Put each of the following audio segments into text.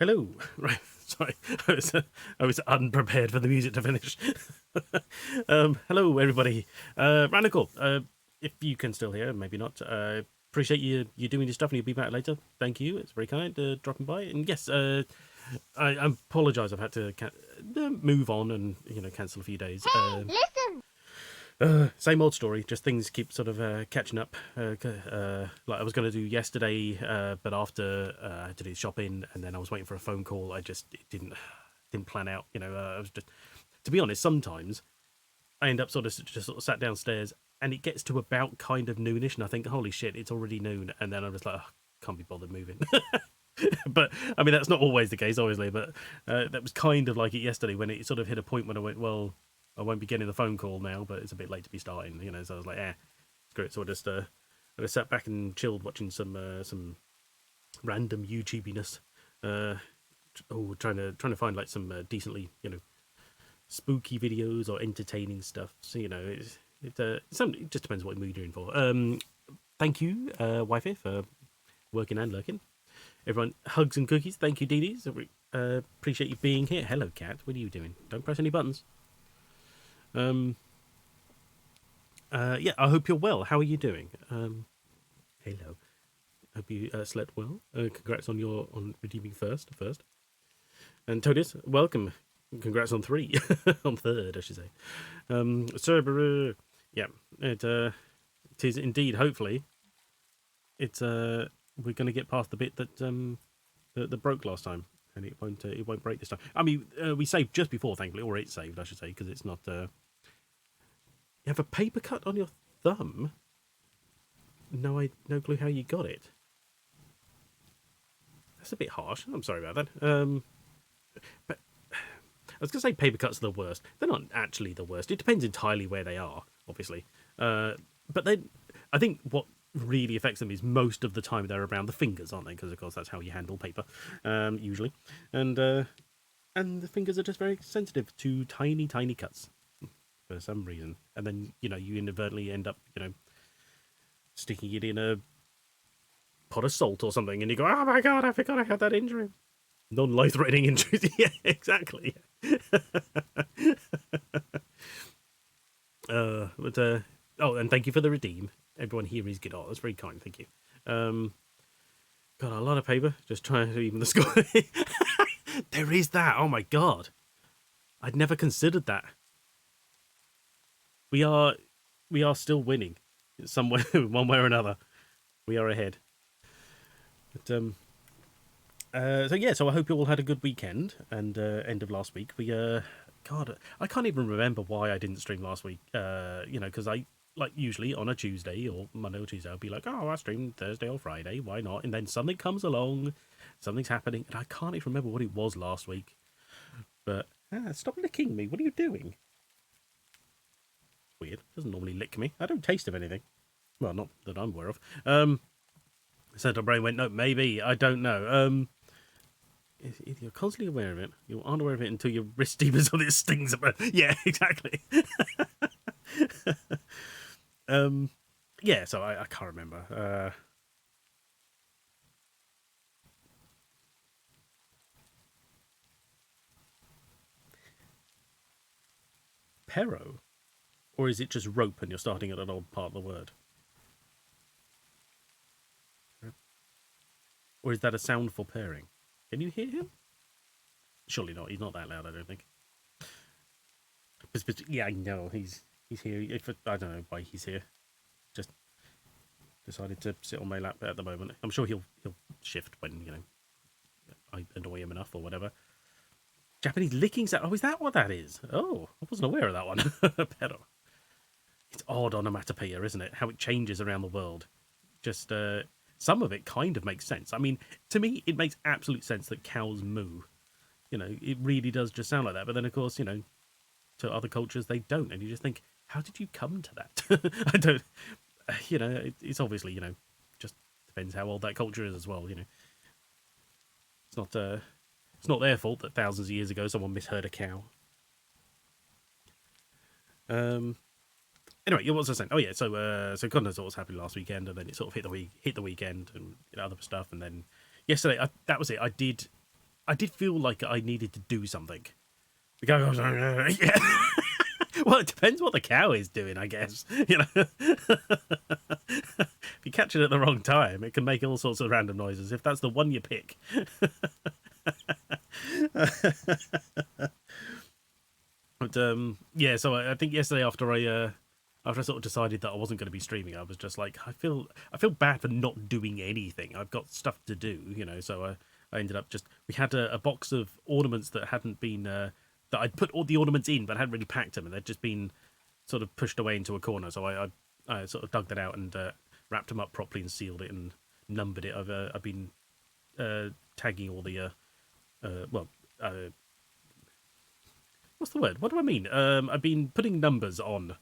Hello. Right. Sorry, I was unprepared for the music to finish. Hello, everybody. Radical. If you can still hear, maybe not. Appreciate you doing your stuff, and you'll be back later. Thank you. It's very kind dropping by. And yes, I apologise. I've had to move on and cancel a few days. Hey, listen! Same old story. Just things keep sort of catching up. Like I was going to do yesterday, but after I had to do shopping, and then I was waiting for a phone call. It didn't plan out. I was just, to be honest, sometimes I end up just sat downstairs, and it gets to about kind of noonish, and I think, holy shit, it's already noon, and then I'm just like, oh, can't be bothered moving. But I mean, that's not always the case, obviously. But that was kind of like it yesterday when it sort of hit a point when I went, well, I won't be getting the phone call now, but it's a bit late to be starting, So I was like, screw it. So I just sat back and chilled, watching some random YouTubiness. Trying to find like some decently, spooky videos or entertaining stuff. So it just depends what mood you're in for. Thank you, wifey, for working and lurking. Everyone, hugs and cookies. Thank you, Dee Dee's. Appreciate you being here. Hello, cat. What are you doing? Don't press any buttons. Yeah, I hope you're well. How are you doing? Hello. Hope you slept well. Congrats on redeeming first. And Todius, welcome. Congrats on 3. On 3rd, I should say. Syberia. Yeah, it is indeed. Hopefully, it's we're going to get past the bit that broke last time, and it won't break this time. I mean, we saved just before, thankfully, or it saved, I should say, because it's not. You have a paper cut on your thumb? No clue how you got it. That's a bit harsh. I'm sorry about that. But I was going to say paper cuts are the worst. They're not actually the worst. It depends entirely where they are, obviously. But then I think what really affects them is most of the time they're around the fingers, aren't they? Because, of course, that's how you handle paper, usually. And the fingers are just very sensitive to tiny, tiny cuts. For some reason, and then you inadvertently end up sticking it in a pot of salt or something, and you go, oh my god, I forgot I had that injury. Non-life-threatening injuries. Yeah, exactly. And thank you for the redeem. Everyone here is good. Oh, that's very kind. Thank you. Got a lot of paper. Just trying to even the score. There is that. Oh my god, I'd never considered that. We are still winning, somewhere, one way or another. We are ahead. But so I hope you all had a good weekend and end of last week. God, I can't even remember why I didn't stream last week. Because I usually on a Tuesday or Monday or Tuesday, I'll be like, oh, I streamed Thursday or Friday, why not? And then something comes along, something's happening, and I can't even remember what it was last week. But stop licking me! What are you doing? Weird. Doesn't normally lick me. I don't taste of anything. Well, not that I'm aware of. Central Brain went, no, maybe. I don't know. You're constantly aware of it. You aren't aware of it until your wrist deepens on it stings. Yeah, exactly. Yeah, so I can't remember. Pero? Or is it just rope and you're starting at an old part of the word? Or is that a sound for pairing? Can you hear him? Surely not. He's not that loud, I don't think. Yeah, I know. He's here. I don't know why he's here. Just decided to sit on my lap at the moment. I'm sure he'll shift when, I annoy him enough or whatever. Japanese licking sound. Oh, is that what that is? Oh, I wasn't aware of that one. Pero. It's odd onomatopoeia, isn't it? How it changes around the world. Just some of it kind of makes sense. I mean, to me, it makes absolute sense that cows moo. It really does just sound like that. But then, of course, to other cultures, they don't. And you just think, how did you come to that? I don't, it's obviously, just depends how old that culture is as well, It's not their fault that thousands of years ago someone misheard a cow. Anyway, what was I saying? Oh yeah, so God knows what was happening last weekend, and then it sort of hit the weekend and other stuff, and then yesterday that was it. I did I did feel like I needed to do something. The guy goes, yeah. Well, it depends what the cow is doing, I guess. You know, if you catch it at the wrong time, it can make all sorts of random noises. If that's the one you pick, but yeah. So I think yesterday after I sort of decided that I wasn't going to be streaming, I was just like, I feel bad for not doing anything. I've got stuff to do, you know. So I ended up just we had a box of ornaments that hadn't been that I'd put all the ornaments in, but hadn't really packed them, and they'd just been sort of pushed away into a corner. So I sort of dug that out and wrapped them up properly and sealed it and numbered it. I've been tagging all the well. What's the word? What do I mean? I've been putting numbers on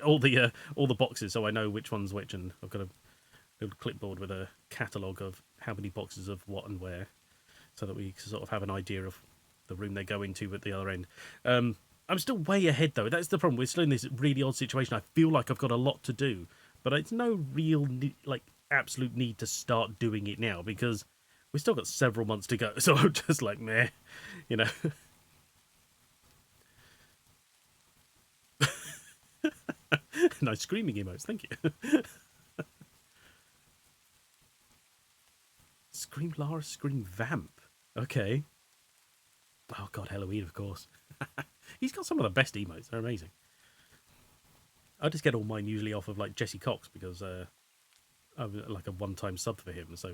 all the boxes, so I know which one's which, and I've got a little clipboard with a catalogue of how many boxes of what and where, so that we sort of have an idea of the room they go into at the other end. I'm still way ahead though. That's the problem. We're still in this really odd situation. I feel like I've got a lot to do, but it's no real absolute need to start doing it now because we've still got several months to go. So I'm just like, meh, you know. Nice screaming emotes, thank you. Scream Lara, Scream Vamp. Okay. Oh god, Halloween, of course. He's got some of the best emotes. They're amazing. I just get all mine usually off of like Jesse Cox because I'm like a one-time sub for him, so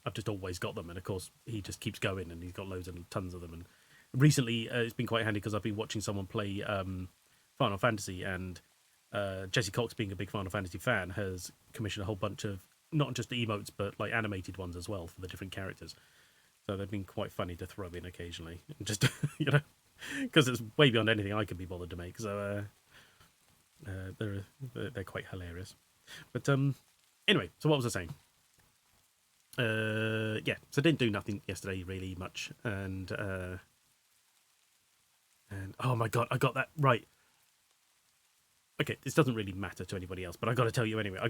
I've just always got them, and of course he just keeps going, and he's got loads and tons of them. And recently, it's been quite handy because I've been watching someone play Final Fantasy, and Jesse Cox, being a big Final Fantasy fan, has commissioned a whole bunch of not just emotes but like animated ones as well for the different characters. So they've been quite funny to throw in occasionally, just you know, because it's way beyond anything I could be bothered to make. So they're quite hilarious. But anyway, so what was I saying? Yeah, so didn't do nothing yesterday really much, and oh my god, I got that right. Okay, this doesn't really matter to anybody else, but I got to tell you anyway. I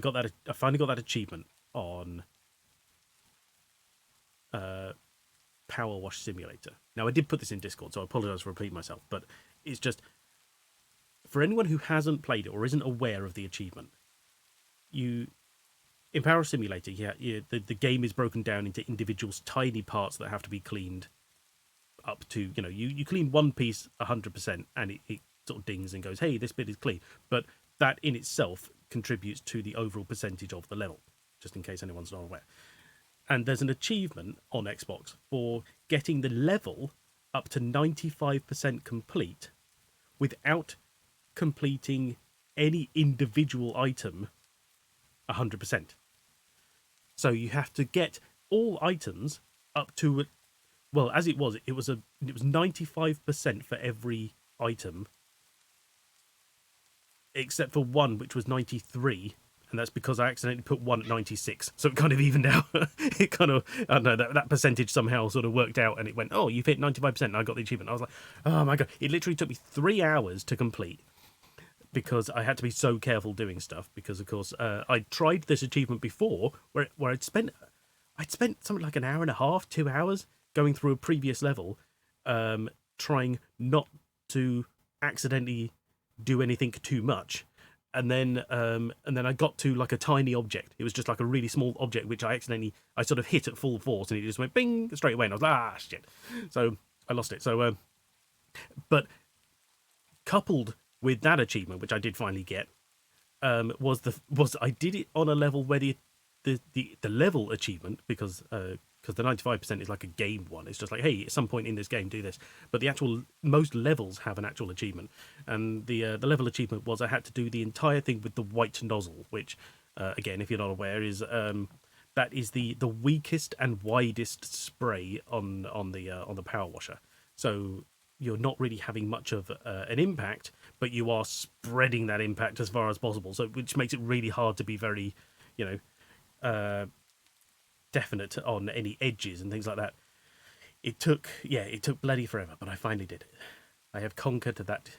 finally got that achievement on Power Wash Simulator. Now, I did put this in Discord, so I apologise for repeating myself, but it's just for anyone who hasn't played it or isn't aware of the achievement. In Power Simulator, the game is broken down into individual tiny parts that have to be cleaned up to, you know, you clean one piece 100% and it sort of dings and goes, hey, this bit is clean. But that in itself contributes to the overall percentage of the level, just in case anyone's not aware. And there's an achievement on Xbox for getting the level up to 95% complete without completing any individual item 100%. So you have to get all items up to, well, as it was 95% for every item, except for one, which was 93, and that's because I accidentally put one at 96, so it kind of evened out. It kind of, I don't know, that percentage somehow sort of worked out, and it went, oh, you've hit 95%, and I got the achievement. I was like, oh my god, it literally took me 3 hours to complete, because I had to be so careful doing stuff, because of course, I tried this achievement before, where I'd spent something like an hour and a half, 2 hours, going through a previous level, trying not to accidentally do anything too much, and then I got to like a tiny object. It was just like a really small object which I sort of hit at full force, and it just went bing straight away, and I was like, ah, shit. So I lost it. So but coupled with that achievement, which I did finally get, was I did it on a level where the level achievement, because the 95% is like a game one. It's just like, hey, at some point in this game, do this. But the actual most levels have an actual achievement, and the level achievement was I had to do the entire thing with the white nozzle, which, again, if you're not aware, is that is the weakest and widest spray on the power washer. So you're not really having much of an impact, but you are spreading that impact as far as possible. So which makes it really hard to be very, you know, definite on any edges and things like that. It took bloody forever, but I finally did it. I have conquered that.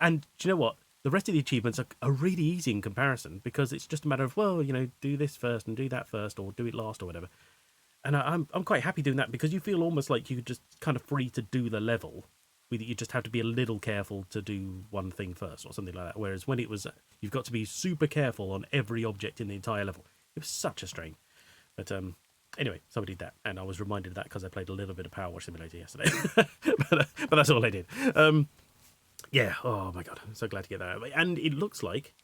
And do you know what? The rest of the achievements are really easy in comparison, because it's just a matter of, well, you know, do this first and do that first, or do it last, or whatever. and I'm quite happy doing that because you feel almost like you're just kind of free to do the level. With you just have to be a little careful to do one thing first or something like that. Whereas when it was, you've got to be super careful on every object in the entire level. It was such a strain. But anyway, so I did that, and I was reminded of that because I played a little bit of Power Wash Simulator yesterday. But that's all I did. Yeah. Oh my god, I'm so glad to get that out of the way. And it looks like,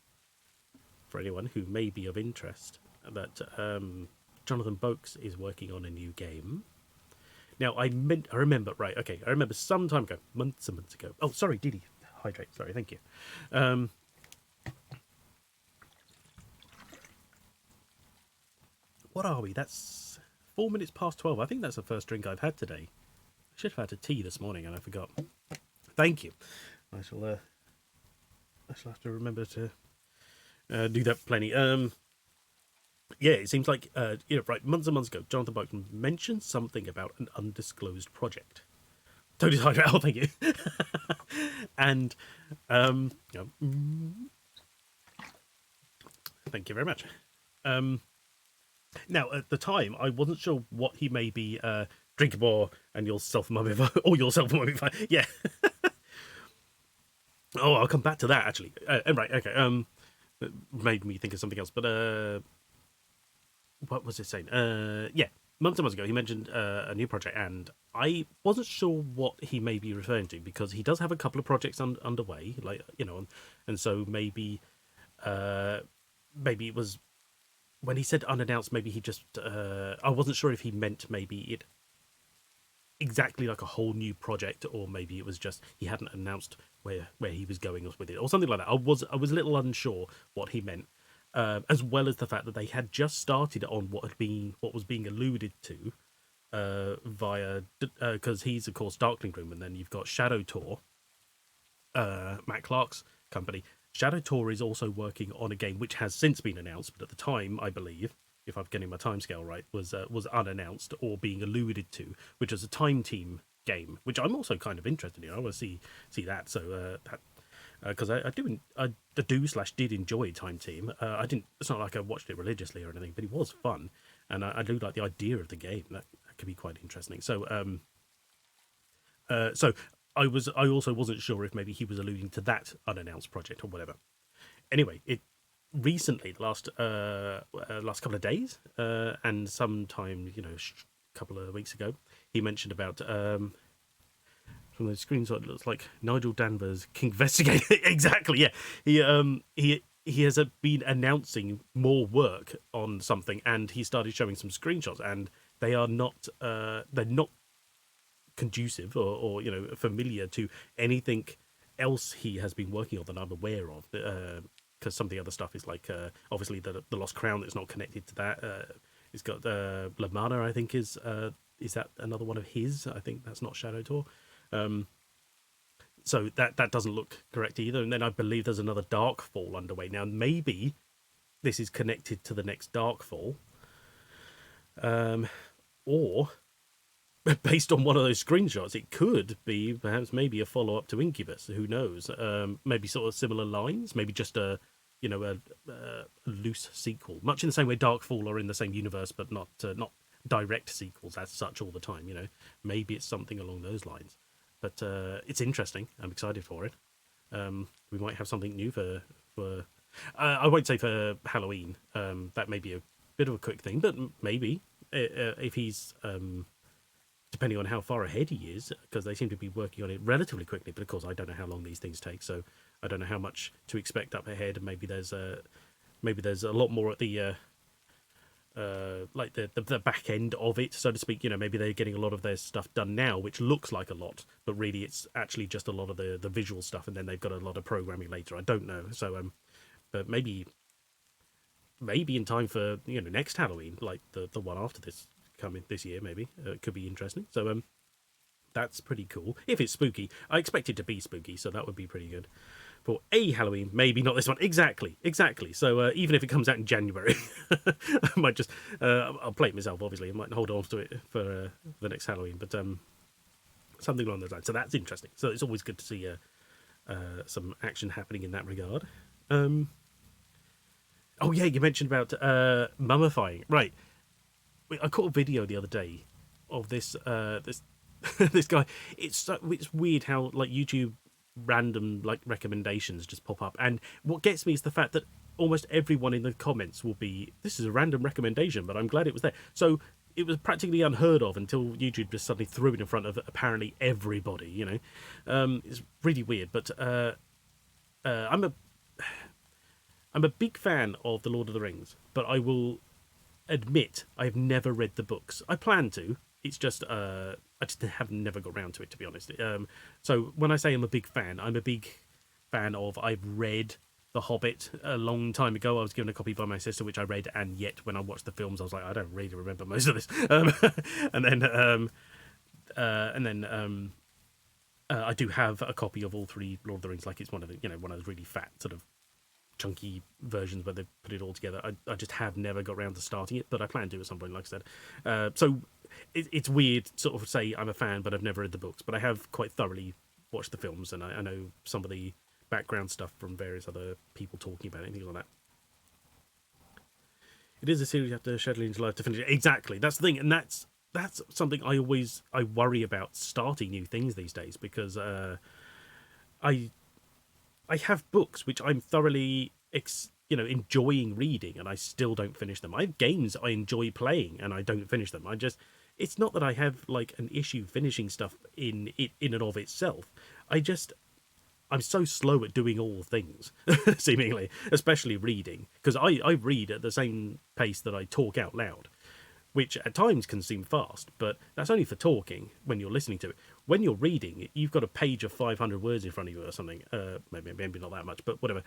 for anyone who may be of interest, that Jonathan Boakes is working on a new game. Now, I remember, right, okay, I remember some time ago, months and months ago. Oh, sorry, Didi, hydrate, sorry, thank you. What are we? That's 4 minutes past 12. I think that's the first drink I've had today. I should have had a tea this morning and I forgot. Thank you. I shall have to remember to do that plenty. Yeah, it seems like, right, months and months ago, Jonathan Boakes mentioned something about an undisclosed project. Totally hydrate. Oh, thank you. And, thank you very much. Now, at the time, I wasn't sure what he may be drink more and you'll self-mummify, or you'll self-mummify. Yeah. Oh, I'll come back to that, actually. Right, okay. It made me think of something else, but what was it saying? Yeah, months and months ago, he mentioned a new project, and I wasn't sure what he may be referring to because he does have a couple of projects underway, like and so maybe it was when he said unannounced. Maybe he just I wasn't sure if he meant maybe it exactly like a whole new project, or maybe it was just he hadn't announced where he was going with it, or something like that. I was a little unsure what he meant. As well as the fact that they had just started on what was being alluded to via because he's of course Darkling Room, and then you've got Shadow Tor, Matt Clark's company. Shadow Tor is also working on a game which has since been announced, but at the time, I believe, if I'm getting my timescale right, was unannounced or being alluded to, which is a Time Team game, which I'm also kind of interested in. I want to see that. So that. Because I did enjoy Time Team. I didn't. It's not like I watched it religiously or anything, but it was fun, and I do like the idea of the game. That could be quite interesting. So, so I also wasn't sure if maybe he was alluding to that unannounced project or whatever. Anyway, it recently, the last couple of days, and sometime a couple of weeks ago, he mentioned about from the screenshot, it looks like Nigel Danvers, King Investigator. Exactly, yeah. He has been announcing more work on something, and he started showing some screenshots, and they are not they're not conducive or familiar to anything else he has been working on that I'm aware of. Because some of the other stuff is like obviously the Lost Crown that's not connected to that. It's got Lamana, I think is that another one of his? I think that's not Shadow Tor. So that doesn't look correct either. And then I believe there's another Darkfall underway. Now, maybe this is connected to the next Darkfall. Or, based on one of those screenshots, it could be perhaps maybe a follow-up to Incubus. Who knows? Maybe sort of similar lines. Maybe just a loose sequel. Much in the same way Darkfall are in the same universe, but not direct sequels as such all the time. Maybe it's something along those lines. But it's interesting. I'm excited for it. We might have something new for I won't say for Halloween. That may be a bit of a quick thing, but maybe if he's depending on how far ahead he is, because they seem to be working on it relatively quickly. But of course, I don't know how long these things take, so I don't know how much to expect up ahead. Maybe there's a lot more at the like the back end of it, so to speak. Maybe they're getting a lot of their stuff done now, which looks like a lot, but really it's actually just a lot of the visual stuff, and then they've got a lot of programming later. I don't know. So but maybe in time for next Halloween, like the one after this coming this year, maybe it could be interesting. So that's pretty cool. If it's spooky, I expect it to be spooky, so that would be pretty good. For a Halloween, maybe not this one. Exactly. So even if it comes out in January, I might just I'll play it myself. Obviously, I might hold on to it for the next Halloween, but something along those lines. So that's interesting. So it's always good to see some action happening in that regard. Oh yeah, you mentioned about mummifying, right? I caught a video the other day of this this guy. It's weird how like YouTube random like recommendations just pop up, and what gets me is the fact that almost everyone in the comments will be, "This is a random recommendation, but I'm glad it was there." So it was practically unheard of until YouTube just suddenly threw it in front of apparently everybody. It's really weird. But I'm a big fan of the Lord of the Rings, but I will admit I've never read the books. I plan to. It's just I just have never got around to it, to be honest. So when I say I'm a big fan, I'm a big fan of. I've read The Hobbit a long time ago. I was given a copy by my sister, which I read, and yet when I watched the films, I was like, I don't really remember most of this. And then I do have a copy of all three Lord of the Rings. Like it's one of those really fat sort of chunky versions where they put it all together. I just have never got around to starting it, but I plan to at some point, like I said. So it's weird sort of say I'm a fan, but I've never read the books. But I have quite thoroughly watched the films, and I know some of the background stuff from various other people talking about it and things like that. It is a series you have to schedule into life to finish it. Exactly, that's the thing, and that's something I worry about starting new things these days, because I have books which I'm thoroughly enjoying reading, and I still don't finish them. I have games I enjoy playing, and I don't finish them. It's not that I have like an issue finishing stuff in and of itself. I'm so slow at doing all things, seemingly, especially reading, because I read at the same pace that I talk out loud, which at times can seem fast, but that's only for talking when you're listening to it. When you're reading, you've got a page of 500 words in front of you or something. Maybe not that much, but whatever.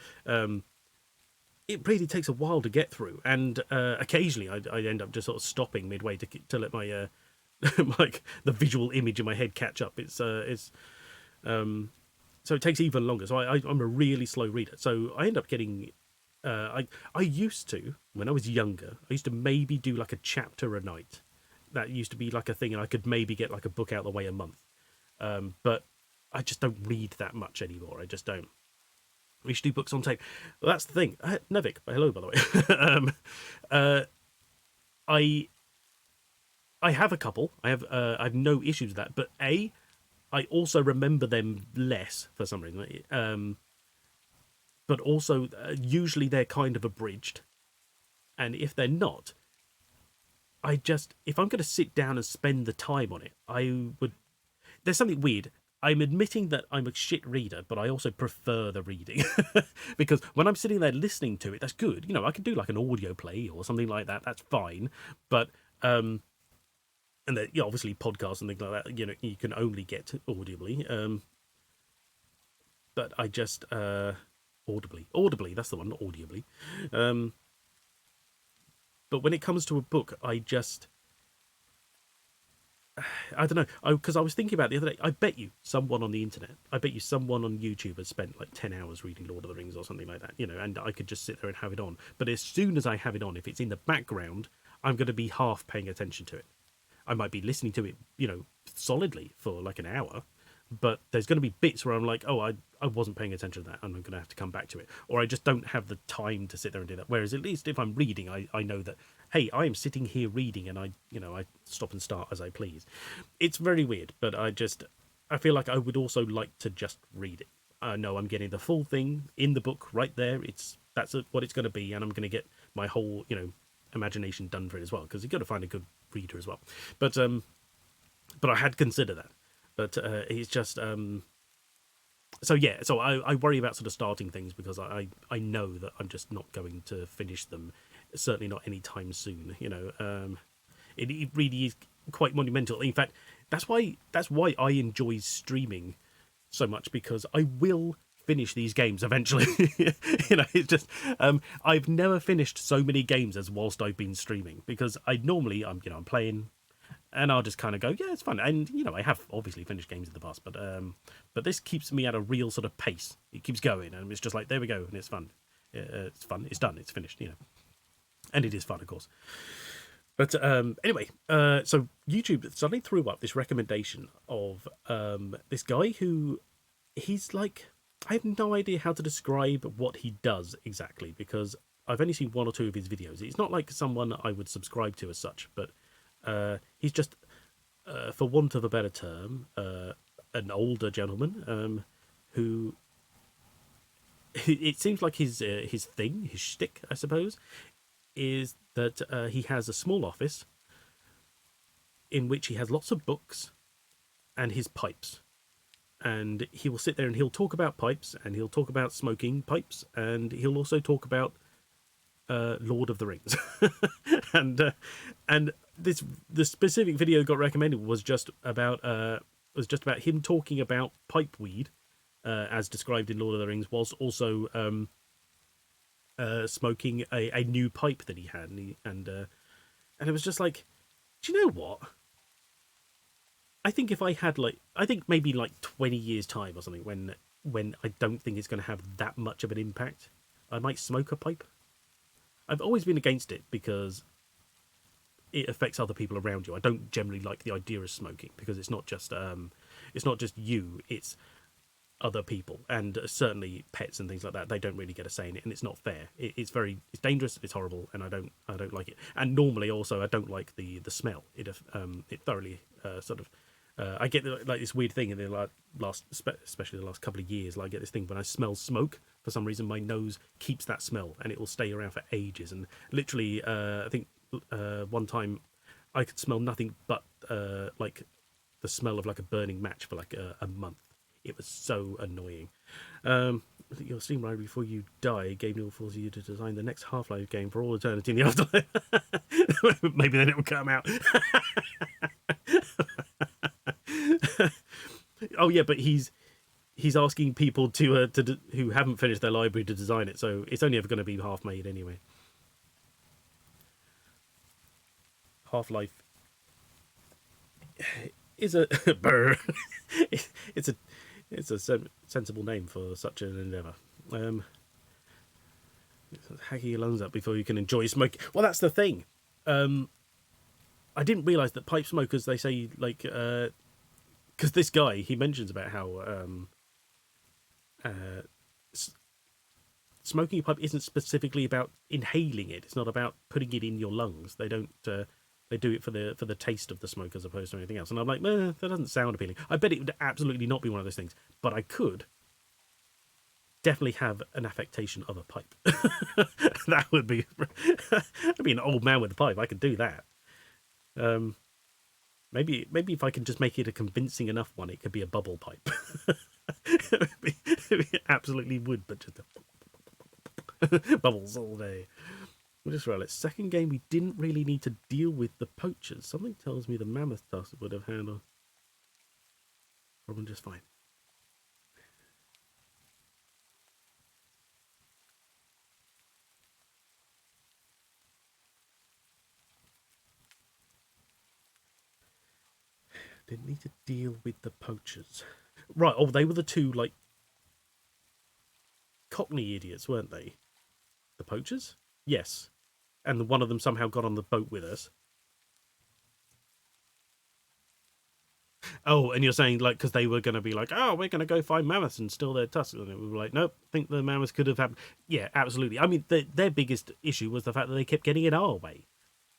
It really takes a while to get through, and occasionally I end up just sort of stopping midway to let my like the visual image in my head catch up. So it takes even longer. So I'm a really slow reader. So I end up getting. I used to, when I was younger, I used to maybe do like a chapter a night. That used to be like a thing, and I could maybe get like a book out of the way a month. But I just don't read that much anymore. I just don't. We should do books on tape. Well, that's the thing. Nevik, hello, by the way. I have a couple. I have no issues with that. But I also remember them less for some reason. But also, usually they're kind of abridged. And if they're not, if I'm going to sit down and spend the time on it, there's something weird. I'm admitting that I'm a shit reader, but I also prefer the reading. Because when I'm sitting there listening to it, that's good. I can do like an audio play or something like that. That's fine. But, and then, obviously podcasts and things like that, you can only get audibly. But I just, audibly, that's the one, not audibly. But when it comes to a book, I don't know, because I was thinking about it the other day. I bet you someone on the internet, I bet you someone on YouTube has spent like 10 hours reading Lord of the Rings or something like that, and I could just sit there and have it on. But as soon as I have it on, if it's in the background, I'm going to be half paying attention to it. I might be listening to it, solidly for like an hour, but there's going to be bits where I'm like, oh, I wasn't paying attention to that, and I'm going to have to come back to it. Or I just don't have the time to sit there and do that. Whereas at least if I'm reading, I know that, hey, I am sitting here reading, and I stop and start as I please. It's very weird, but I feel like I would also like to just read it. I know I'm getting the full thing in the book right there. That's what it's going to be, and I'm going to get my whole, imagination done for it as well, because you've got to find a good reader as well. But I had considered that. But it's just so I worry about sort of starting things, because I know that I'm just not going to finish them, certainly not anytime soon. It really is quite monumental. In fact, that's why I enjoy streaming so much, because I will finish these games eventually. It's just I've never finished so many games as whilst I've been streaming, because I'm playing. And I'll just kind of go, yeah, it's fun. And, I have obviously finished games in the past, but this keeps me at a real sort of pace. It keeps going, and it's just like, there we go, and it's fun. It's fun. It's done. It's finished, And it is fun, of course. But anyway, so YouTube suddenly threw up this recommendation of this guy who, he's like, I have no idea how to describe what he does exactly, because I've only seen one or two of his videos. It's not like someone I would subscribe to as such, but He's just, for want of a better term, an older gentleman who it seems like his thing, his shtick, I suppose, is that he has a small office in which he has lots of books and his pipes. And he will sit there and he'll talk about pipes, and he'll talk about smoking pipes, and he'll also talk about Lord of the Rings. And this the specific video got recommended was just about him talking about pipe weed, as described in Lord of the Rings, whilst also smoking a new pipe that he had, and it was just like, do you know what? I think if I had I think maybe 20 years time or something, when I don't think it's going to have that much of an impact, I might smoke a pipe. I've always been against it because it affects other people around you. I don't generally like the idea of smoking because it's not just you, it's other people, and certainly pets and things like that. They don't really get a say in it, and it's not fair. It's dangerous. It's horrible, and I don't like it. And normally, also, I don't like the smell. It thoroughly sort of. I get this weird thing in the especially the last couple of years. I get this thing when I smell smoke. For some reason, my nose keeps that smell, and it will stay around for ages. And literally, I think one time I could smell nothing but the smell of a burning match for a month. It was so annoying. I think your Steam library before you die gave me all force you to design the next Half-Life game for all eternity in the afterlife. Maybe then it will come out. Oh yeah, but he's asking people to who haven't finished their library to design it, so it's only ever going to be half made anyway. Half-Life is a it's a sensible name for such an endeavour. Hacking your lungs up before you can enjoy smoking. Well, that's the thing. I didn't realise that pipe smokers, they say, because this guy, he mentions about how smoking a pipe isn't specifically about inhaling it. It's not about putting it in your lungs. They don't. They do it for the taste of the smoke as opposed to anything else. And I'm like, that doesn't sound appealing. I bet it would absolutely not be one of those things. But I could definitely have an affectation of a pipe. That would be. I'd be an old man with a pipe. I could do that. Maybe if I can just make it a convincing enough one, it could be a bubble pipe. It absolutely would, but just bubbles all day. We'll just roll it. Second game, we didn't really need to deal with the poachers. Something tells me the mammoth tusk would have handled problem just fine. Didn't need to deal with the poachers. Right, oh, they were the two, Cockney idiots, weren't they? The poachers? Yes. And one of them somehow got on the boat with us. Oh, and you're saying, because they were going to be oh, we're going to go find mammoths and steal their tusks. And we were like, nope, I think the mammoths could have happened. Yeah, absolutely. I mean, their biggest issue was the fact that they kept getting in our way.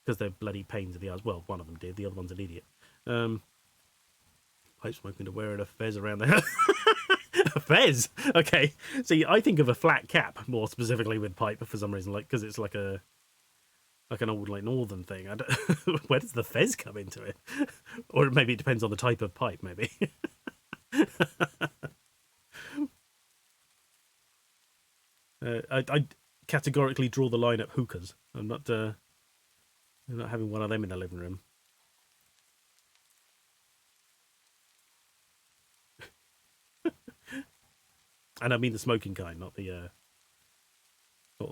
Because they're bloody pains in the ass. Well, one of them did. The other one's an idiot. Pipe smoking to wearing a fez around the head. A fez? Okay. See, I think of a flat cap more specifically with pipe for some reason, because it's like an old northern thing. Where does the fez come into it? Or maybe it depends on the type of pipe, maybe. I categorically draw the line at hookahs. I'm not having one of them in the living room. And I mean the smoking kind, not the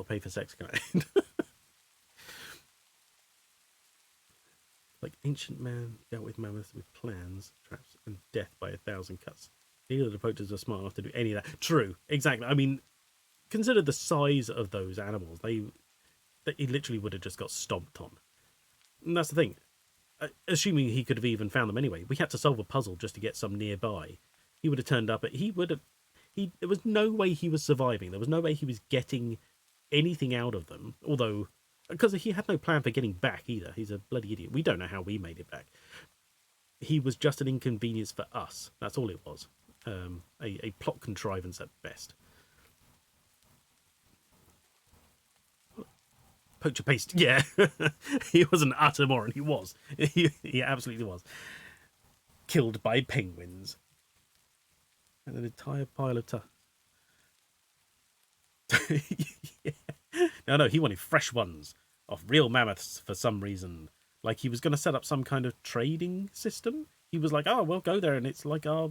pay for sex kind. Like ancient man dealt with mammoths with plans, traps, and death by 1,000 cuts. Neither of the poachers are smart enough to do any of that. True, exactly. I mean, consider the size of those animals. He literally would have just got stomped on. And that's the thing. Assuming he could have even found them anyway, we had to solve a puzzle just to get some nearby. He would have turned up, there was no way he was surviving. There was no way he was getting anything out of them. Although because he had no plan for getting back either. He's a bloody idiot. We don't know how we made it back. He was just an inconvenience for us. That's all it was. A plot contrivance at best. Poacher paste. Yeah. He was an utter moron. He was. He absolutely was. Killed by penguins. And an entire pile of yeah. No, he wanted fresh ones of real mammoths for some reason. Like he was going to set up some kind of trading system. He was like, "Oh, we'll go there, and it's like our,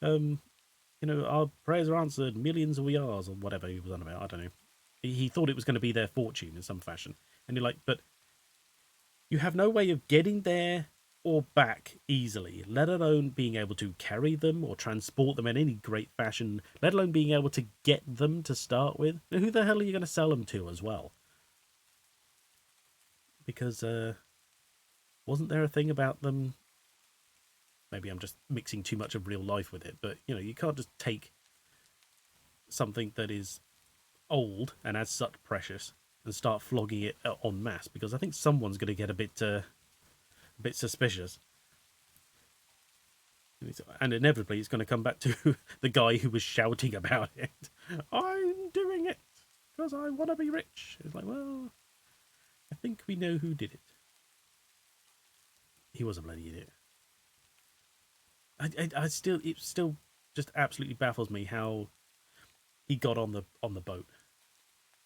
our prayers are answered, millions of yards or whatever he was on about. I don't know. He thought it was going to be their fortune in some fashion, and you're like, but you have no way of getting there or back easily, let alone being able to carry them or transport them in any great fashion, let alone being able to get them to start with. Now, who the hell are you going to sell them to as well? Because wasn't there a thing about them? Maybe I'm just mixing too much of real life with it, but you can't just take something that is old and as such precious and start flogging it en masse, because I think someone's going to get a bit suspicious, and inevitably it's going to come back to the guy who was shouting about it. I'm doing it because I want to be rich. It's like, well, I think we know who did it. He was a bloody idiot. It still just absolutely baffles me how he got on the boat,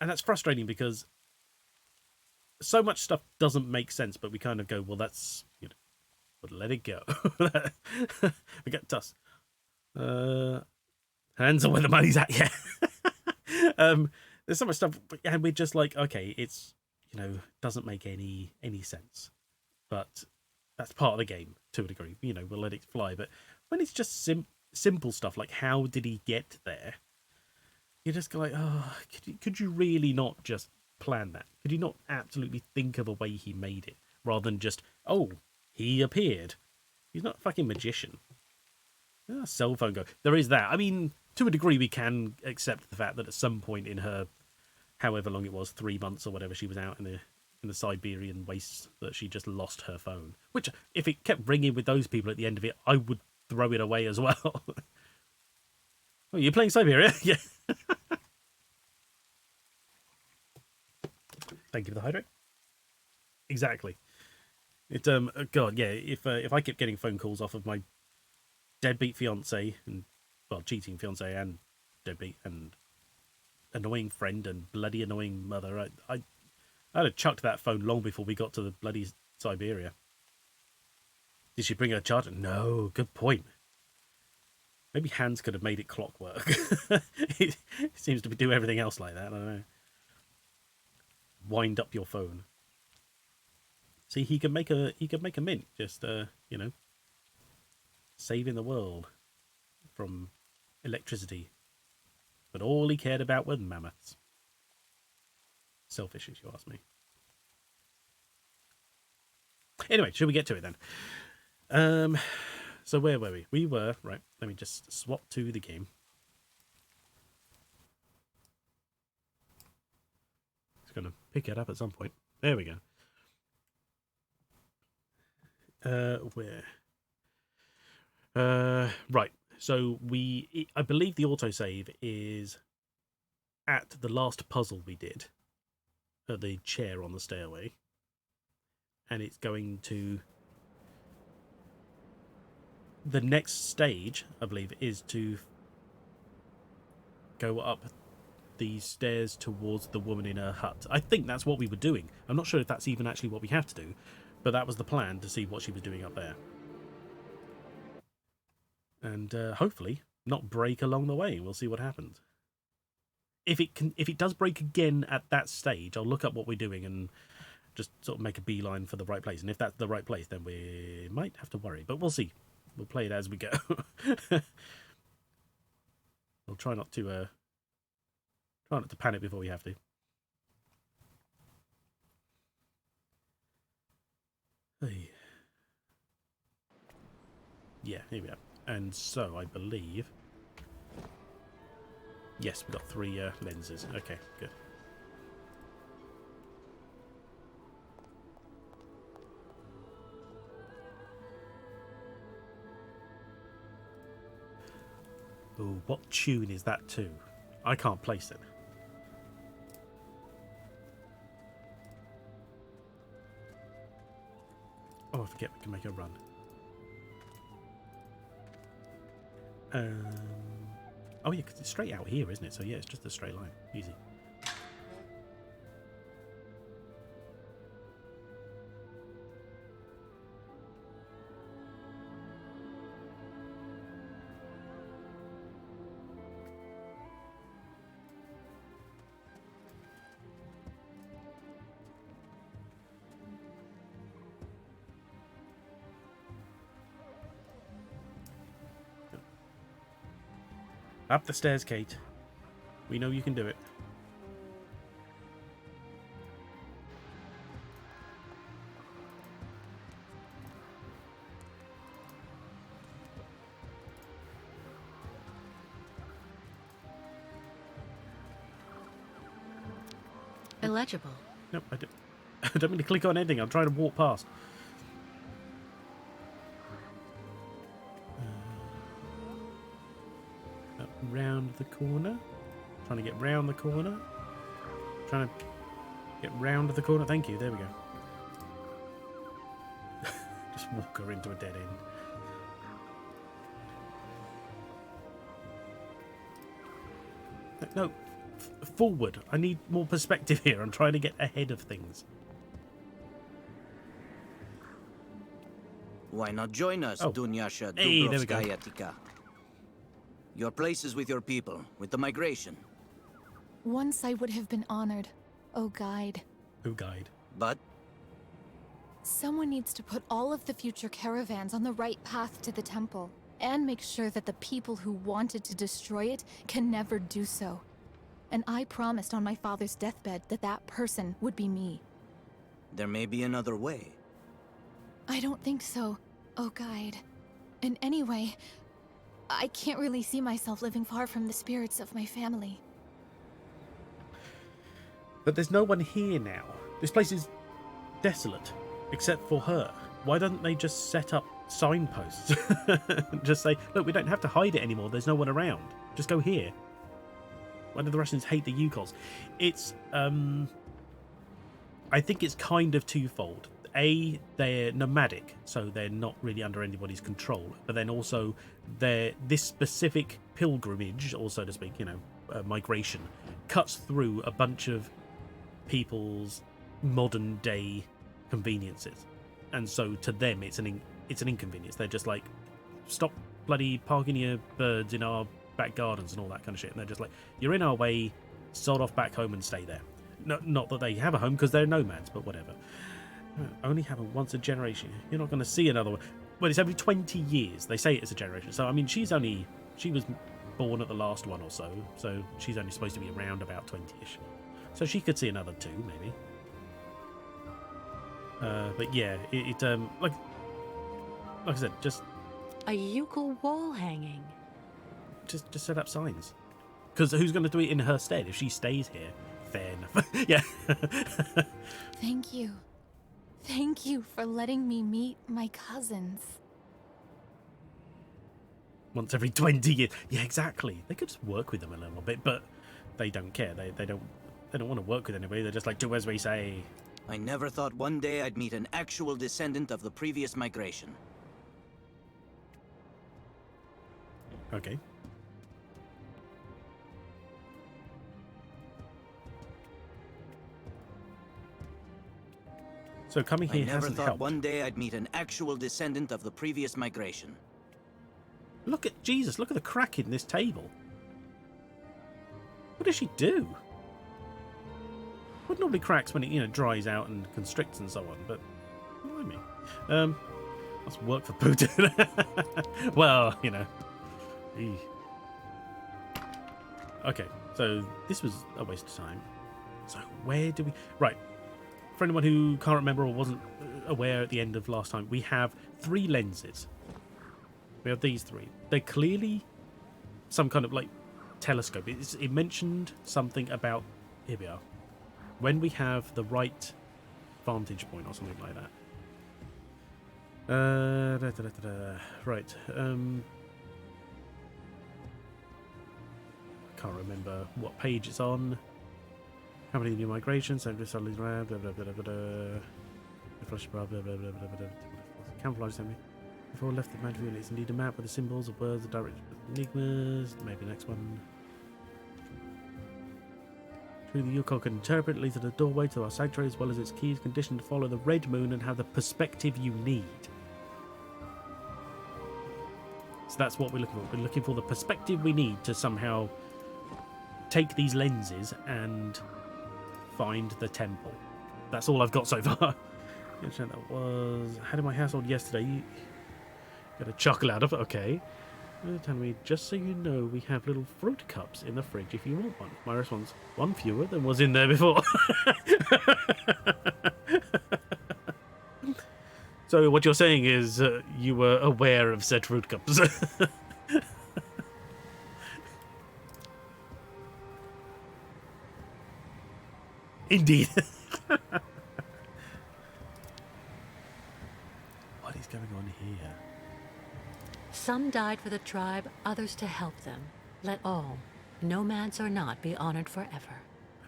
and that's frustrating because so much stuff doesn't make sense. But we kind of go, well, that's but let it go. We get dust. Hands on where the money's at. Yeah. There's so much stuff, and we're just like, okay, it's doesn't make any sense, but that's part of the game to a degree. We'll let it fly. But when it's just simple stuff like how did he get there, you just go like, oh, could you really not just plan that? Could you not absolutely think of a way he made it rather than just, oh, he appeared? He's not a fucking magician. Cell phone go. There is that. I mean, to a degree, we can accept the fact that at some point in her, however long it was, 3 months or whatever, she was out in the Siberian wastes, that she just lost her phone. Which, if it kept ringing with those people at the end of it, I would throw it away as well. Oh, you're playing Syberia? Yeah. Thank you for the hydrate. Exactly. It God, yeah. If I kept getting phone calls off of my deadbeat fiance and cheating fiance and deadbeat and annoying friend and bloody annoying mother, I'd have chucked that phone long before we got to the bloody Syberia. Did she bring her charger? No. Good point. Maybe Hans could have made it clockwork. It seems to do everything else like that. I don't know. Wind up your phone. See, he could make a mint. Just saving the world from electricity. But all he cared about were mammoths. Selfish, if you ask me. Anyway, should we get to it then? So where were we? We were, right, let me just swap to the game. It's going to pick it up at some point. There we go. Where? Right. So I believe the autosave is at the last puzzle we did. At the chair on the stairway. And it's going to... The next stage, I believe, is to go up the stairs towards the woman in her hut. I think that's what we were doing. I'm not sure if that's even actually what we have to do, but that was the plan, to see what she was doing up there. And hopefully not break along the way. We'll see what happens. If it does break again at that stage, I'll look up what we're doing and just sort of make a beeline for the right place. And if that's the right place, then we might have to worry. But we'll see. We'll play it as we go. We'll try not to panic before we have to. Hey. Yeah, here we are. And so I believe, yes, we've got 3 lenses. Okay, good. Ooh, what tune is that to? I can't place it. Oh, I forget we can make a run. Oh yeah, because it's straight out here, isn't it? So yeah, it's just a straight line. Easy. Up the stairs, Kate. We know you can do it. Illegible. Nope, I don't, I don't mean to click on anything. I'm trying to walk past. Round the corner. Trying to get round the corner. Trying to get round the corner. Thank you. There we go. Just walk her into a dead end. No, forward. I need more perspective here. I'm trying to get ahead of things. Why not join us, Oh. Dunyasha Hey, there we go. Dubrovskaya? Your place is with your people, with the migration. Once I would have been honored, oh guide. Who guide? But Someone needs to put all of the future caravans on the right path to the temple, and make sure that the people who wanted to destroy it can never do so. And I promised on my father's deathbed that that person would be me. there may be another way. I don't think so, oh guide. And anyway, I can't really see myself living far from the spirits of my family. But there's no one here now. This place is desolate, except for her. Why don't they just set up signposts? Just say, look, we don't have to hide it anymore. There's no one around. Just go here. Why do the Russians hate the Yugols? It's, I think it's kind of twofold. A, they're nomadic, so they're not really under anybody's control. But then also, this specific pilgrimage, or so to speak, migration, cuts through a bunch of people's modern day conveniences, and so to them it's an inconvenience. They're just like, stop bloody parking your birds in our back gardens and all that kind of shit. And they're just like, you're in our way, sod off back home and stay there. Not that they have a home because they're nomads, but whatever. Only happen once a generation. You're not going to see another one. Well, it's every 20 years. They say it's a generation. So I mean, she was born at the last one or so she's only supposed to be around about 20ish. So she could see another 2, maybe. But yeah, like I said, just A Yukon wall hanging. just set up signs. Because who's going to do it in her stead if she stays here? Fair enough. Yeah. Thank you. Thank you for letting me meet my cousins. Once every 20 years. Yeah, exactly. They could just work with them a little bit, but they don't care. They don't want to work with anybody. They're just like, do as we say. I never thought one day I'd meet an actual descendant of the previous migration. Okay. So coming I here never hasn't thought helped. one day I'd meet an actual descendant of the previous migration. Look at Jesus, look at the crack in this table. What does she do? Well, it normally cracks when it, dries out and constricts and so on, but blimey. That's work for Putin. Well, Eeh. Okay, so this was a waste of time. So where do we... Right. For anyone who can't remember or wasn't aware at the end of last time, we have 3 lenses. We have these 3. They're clearly some kind of, telescope. It mentioned something about... Here we are. When we have the right vantage point or something like that. Right. can't remember what page it's on. How many new migrations? Blah, blah, blah, blah, blah, blah, blah. Camouflage sent me. Before I left the magic unit, it's indeed a map with the symbols of words, the direction of enigmas. Maybe the next one. Through the Yukon can interpret leads to the doorway to our sanctuary as well as its keys conditioned to follow the red moon and have the perspective you need. So that's what we're looking for. We're looking for the perspective we need to somehow take these lenses and find the temple. That's all I've got so far. That was had in my household yesterday. Got a chuckle out of it. Okay. Tell me, just so you know, we have little fruit cups in the fridge if you want one. My response: one fewer than was in there before. So what you're saying is you were aware of said fruit cups. Indeed. What is going on here? Some died for the tribe, others to help them. Let all, nomads or not, be honored forever.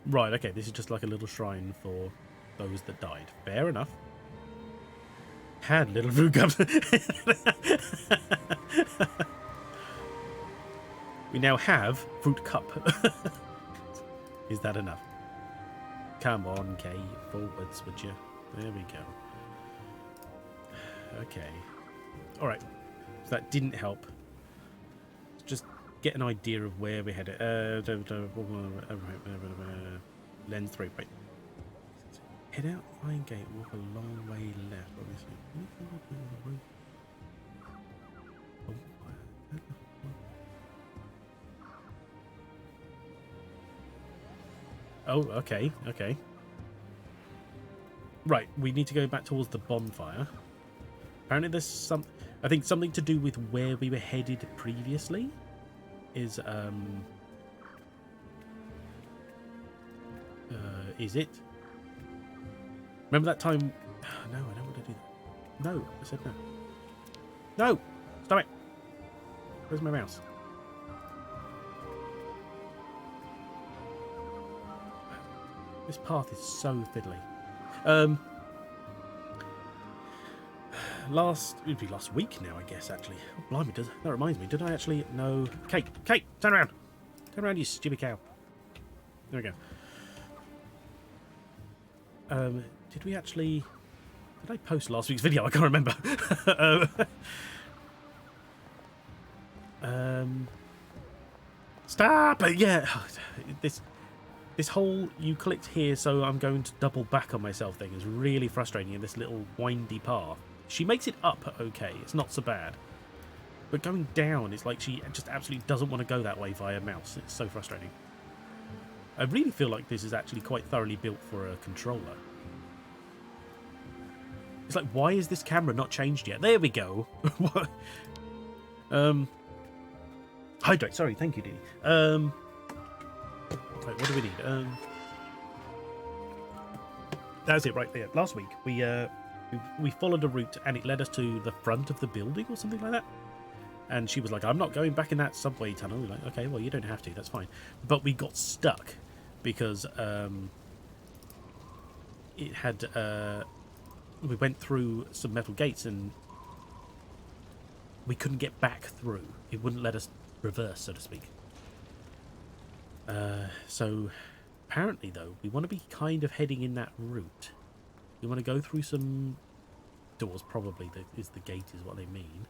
Right, okay, this is just like a little shrine for those that died. Fair enough. Had little fruit cups. We now have fruit cup. Is that enough? Come on, Kay, forwards, would you? There we go. Okay. Alright. So that didn't help. Just get an idea of where we're headed. Lens 3, right. Head out Iron Gate, walk a long way left, obviously. Oh, okay, okay. Right, we need to go back towards the bonfire. Apparently there's some... I think something to do with where we were headed previously is it? Remember that time... No, I don't want to do that. No, I said no. No! Stop it! Where's my mouse? This path is so fiddly. It'd be last week now, I guess, actually. Oh, blimey, that reminds me. Did I actually... No. Kate, turn around! Turn around, you stupid cow. There we go. Did we actually... Did I post last week's video? I can't remember. Stop! Yeah. This whole you clicked here so I'm going to double back on myself thing is really frustrating in this little windy path. She makes it up okay, it's not so bad. But going down, it's like she just absolutely doesn't want to go that way via mouse. It's so frustrating. I really feel like this is actually quite thoroughly built for a controller. It's like, why is this camera not changed yet? There we go. Hydrate, sorry, thank you, Dee. Right, what do we need? That's it, right there. Last week we followed a route and it led us to the front of the building or something like that. And she was like, "I'm not going back in that subway tunnel." We're like, "Okay, well, you don't have to. That's fine." But we got stuck because it had we went through some metal gates and we couldn't get back through. It wouldn't let us reverse, so to speak. So apparently, though, we want to be kind of heading in that route. We want to go through some doors, probably is the gate is what they mean.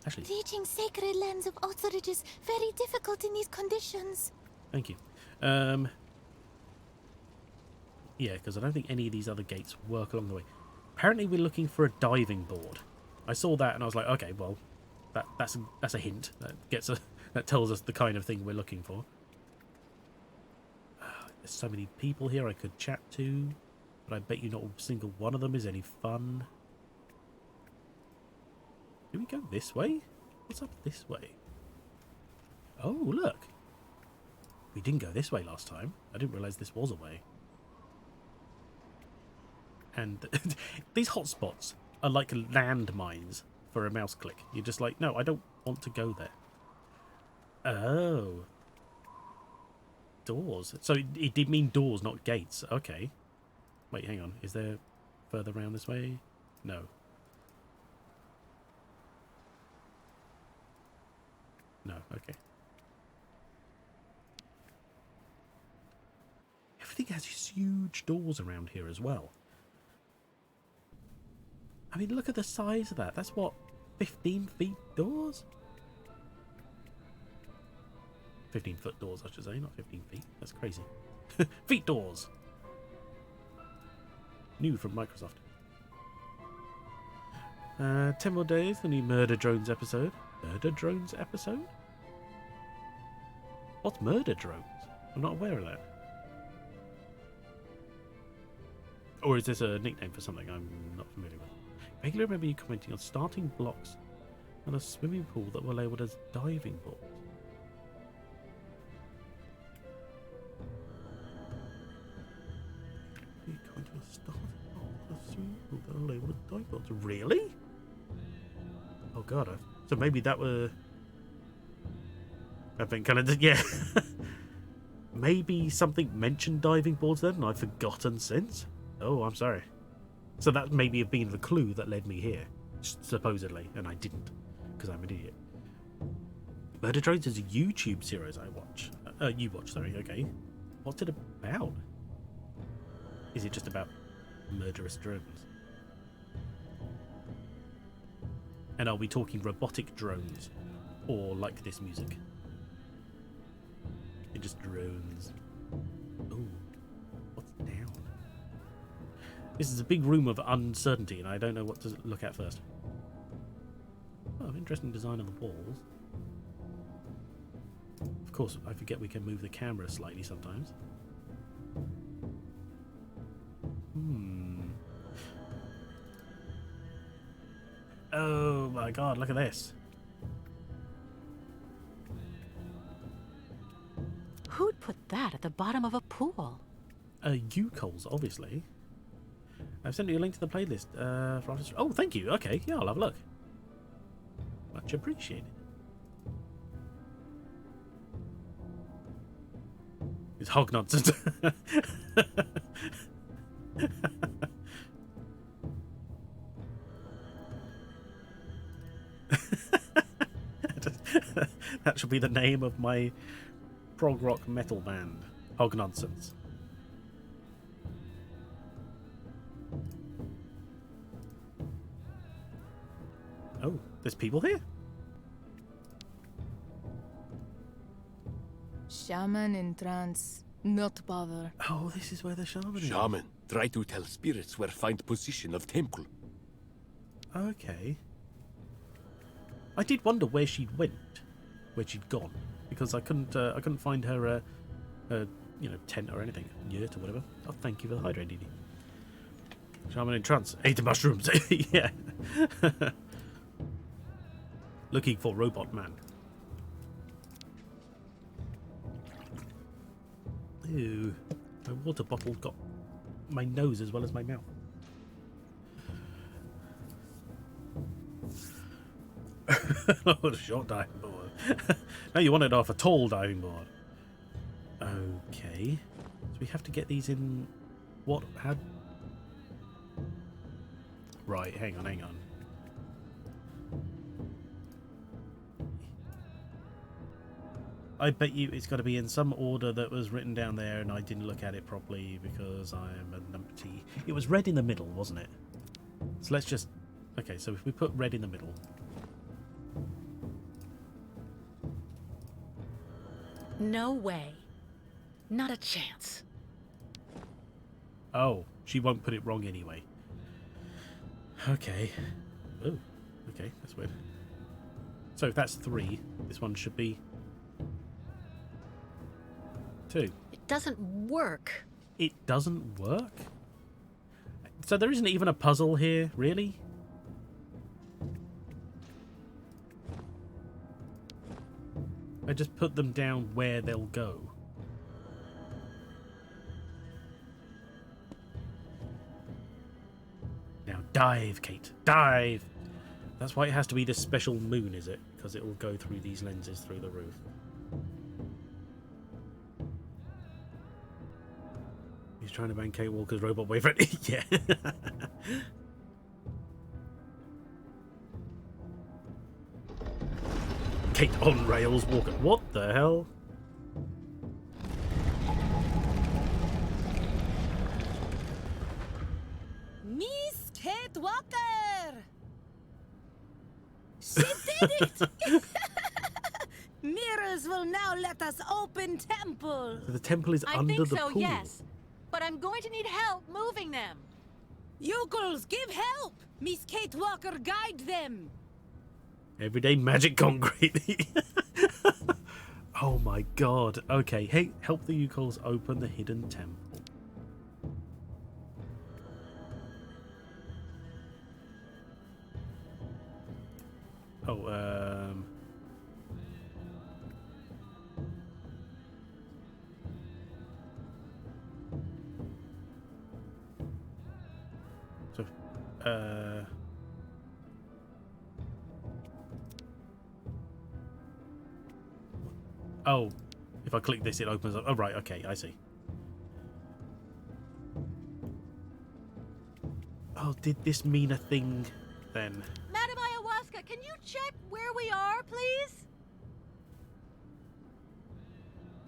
Actually, Reaching sacred lands of Otzerich is very difficult in these conditions. thank you. Yeah, because I don't think any of these other gates work along the way. Apparently, we're looking for a diving board. I saw that and I was like, okay, well, that's a hint. That tells us the kind of thing we're looking for. There's so many people here I could chat to, but I bet you not a single one of them is any fun. Do we go this way? What's up this way? Oh, look. We didn't go this way last time. I didn't realise this was a way. And these hotspots are like landmines for a mouse click. You're just like, no, I don't want to go there. Oh. doors. So it did mean doors, not gates. Okay. Wait, hang on. Is there further around this way? No. No, okay. Everything has these huge doors around here as well. I mean, look at the size of that. That's what, 15 feet doors? 15-foot doors, I should say, not 15 feet. That's crazy. Feet doors. New from Microsoft. 10 more days, the new Murder Drones episode. Murder Drones episode? What's Murder Drones? I'm not aware of that. Or is this a nickname for something I'm not familiar with? I vaguely remember you commenting on starting blocks and a swimming pool that were labelled as diving boards. You commenting on starting blocks and a swimming pool that were labelled as diving boards? Really? Oh god, so maybe that were... I've been kind of... Yeah. Maybe something mentioned diving boards then and I've forgotten since? Oh, I'm sorry. So that maybe have been the clue that led me here, supposedly, and I didn't, because I'm an idiot. Murder Drones is a YouTube series I watch. You watch, sorry, okay. What's it about? Is it just about murderous drones? And are we talking robotic drones? Or like this music? It just drones. Ooh. What's down? This is a big room of uncertainty and I don't know what to look at first. Oh, interesting design on the walls. Of course, I forget we can move the camera slightly sometimes. Oh my god, look at this. Who'd put that at the bottom of a pool? U-Coles, obviously. I've sent you a link to the playlist. Oh, thank you. Okay, yeah, I'll have a look. Much appreciated. It's hog nonsense. That should be the name of my prog rock metal band. Hog nonsense. Oh, there's people here. Shaman in trance. Not bother. Oh, this is where the shaman is. Shaman, try to tell spirits where find position of temple. Okay. I did wonder where she'd went, where she'd gone, because I couldn't find her, tent or anything, yurt or whatever. Oh, thank you for the hydrate, Didi. Shaman in trance, ate the mushrooms. Yeah. Looking for robot man. Ew. My water bottle got my nose as well as my mouth. Oh, a short diving board. No, you want it off a tall diving board. Okay. So we have to get these in... What? How... Right, hang on. I bet you it's got to be in some order that was written down there and I didn't look at it properly because I am a numpty. It was red in the middle, wasn't it? So let's just... Okay, so if we put red in the middle... No way. Not a chance. Oh, she won't put it wrong anyway. Okay. Oh, okay, that's weird. So if that's 3, this one should be 2. It doesn't work. It doesn't work? So there isn't even a puzzle here, really? I just put them down where they'll go. Now dive, Kate. Dive! That's why it has to be this special moon, is it? Because it will go through these lenses through the roof. He's trying to ban Kate Walker's robot boyfriend. Yeah. Kate on rails Walker. What the hell? Miss Kate Walker! She did it! Mirrors will now let us open temple. So the temple is I under think the so, pool. yes. But I'm going to need help moving them. Yokels, give help! Miss Kate Walker, guide them. Everyday magic concrete. Oh my god. Okay, hey, help the Yukols open the hidden temple. Oh, so, oh, if I click this, it opens up. Oh, right, okay, I see. Oh, did this mean a thing then? Madam Ayahuasca, can you check where we are, please?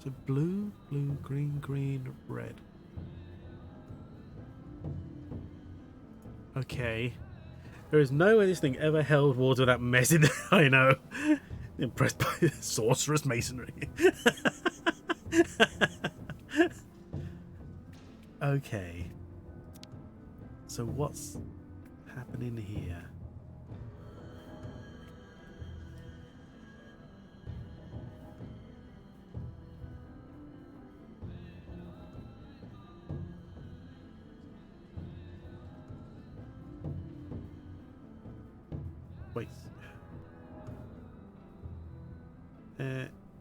So blue, blue, green, green, red. Okay. There is no way this thing ever held water without messing. I know. Impressed by the sorcerous masonry. Okay. So what's happening here? Wait.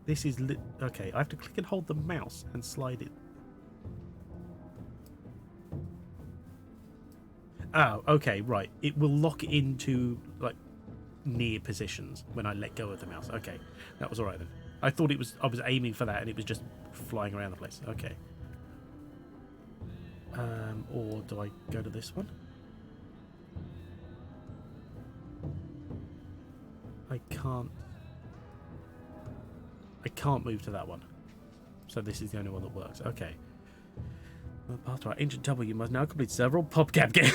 This is okay. I have to click and hold the mouse and slide it. Oh, okay, right. It will lock into like near positions when I let go of the mouse. Okay, that was all right then. I thought it was. I was aiming for that, and it was just flying around the place. Okay. Or do I go to this one? I can't move to that one. So this is the only one that works. Okay. Well, path to our ancient temple, you must now complete several PopCap games.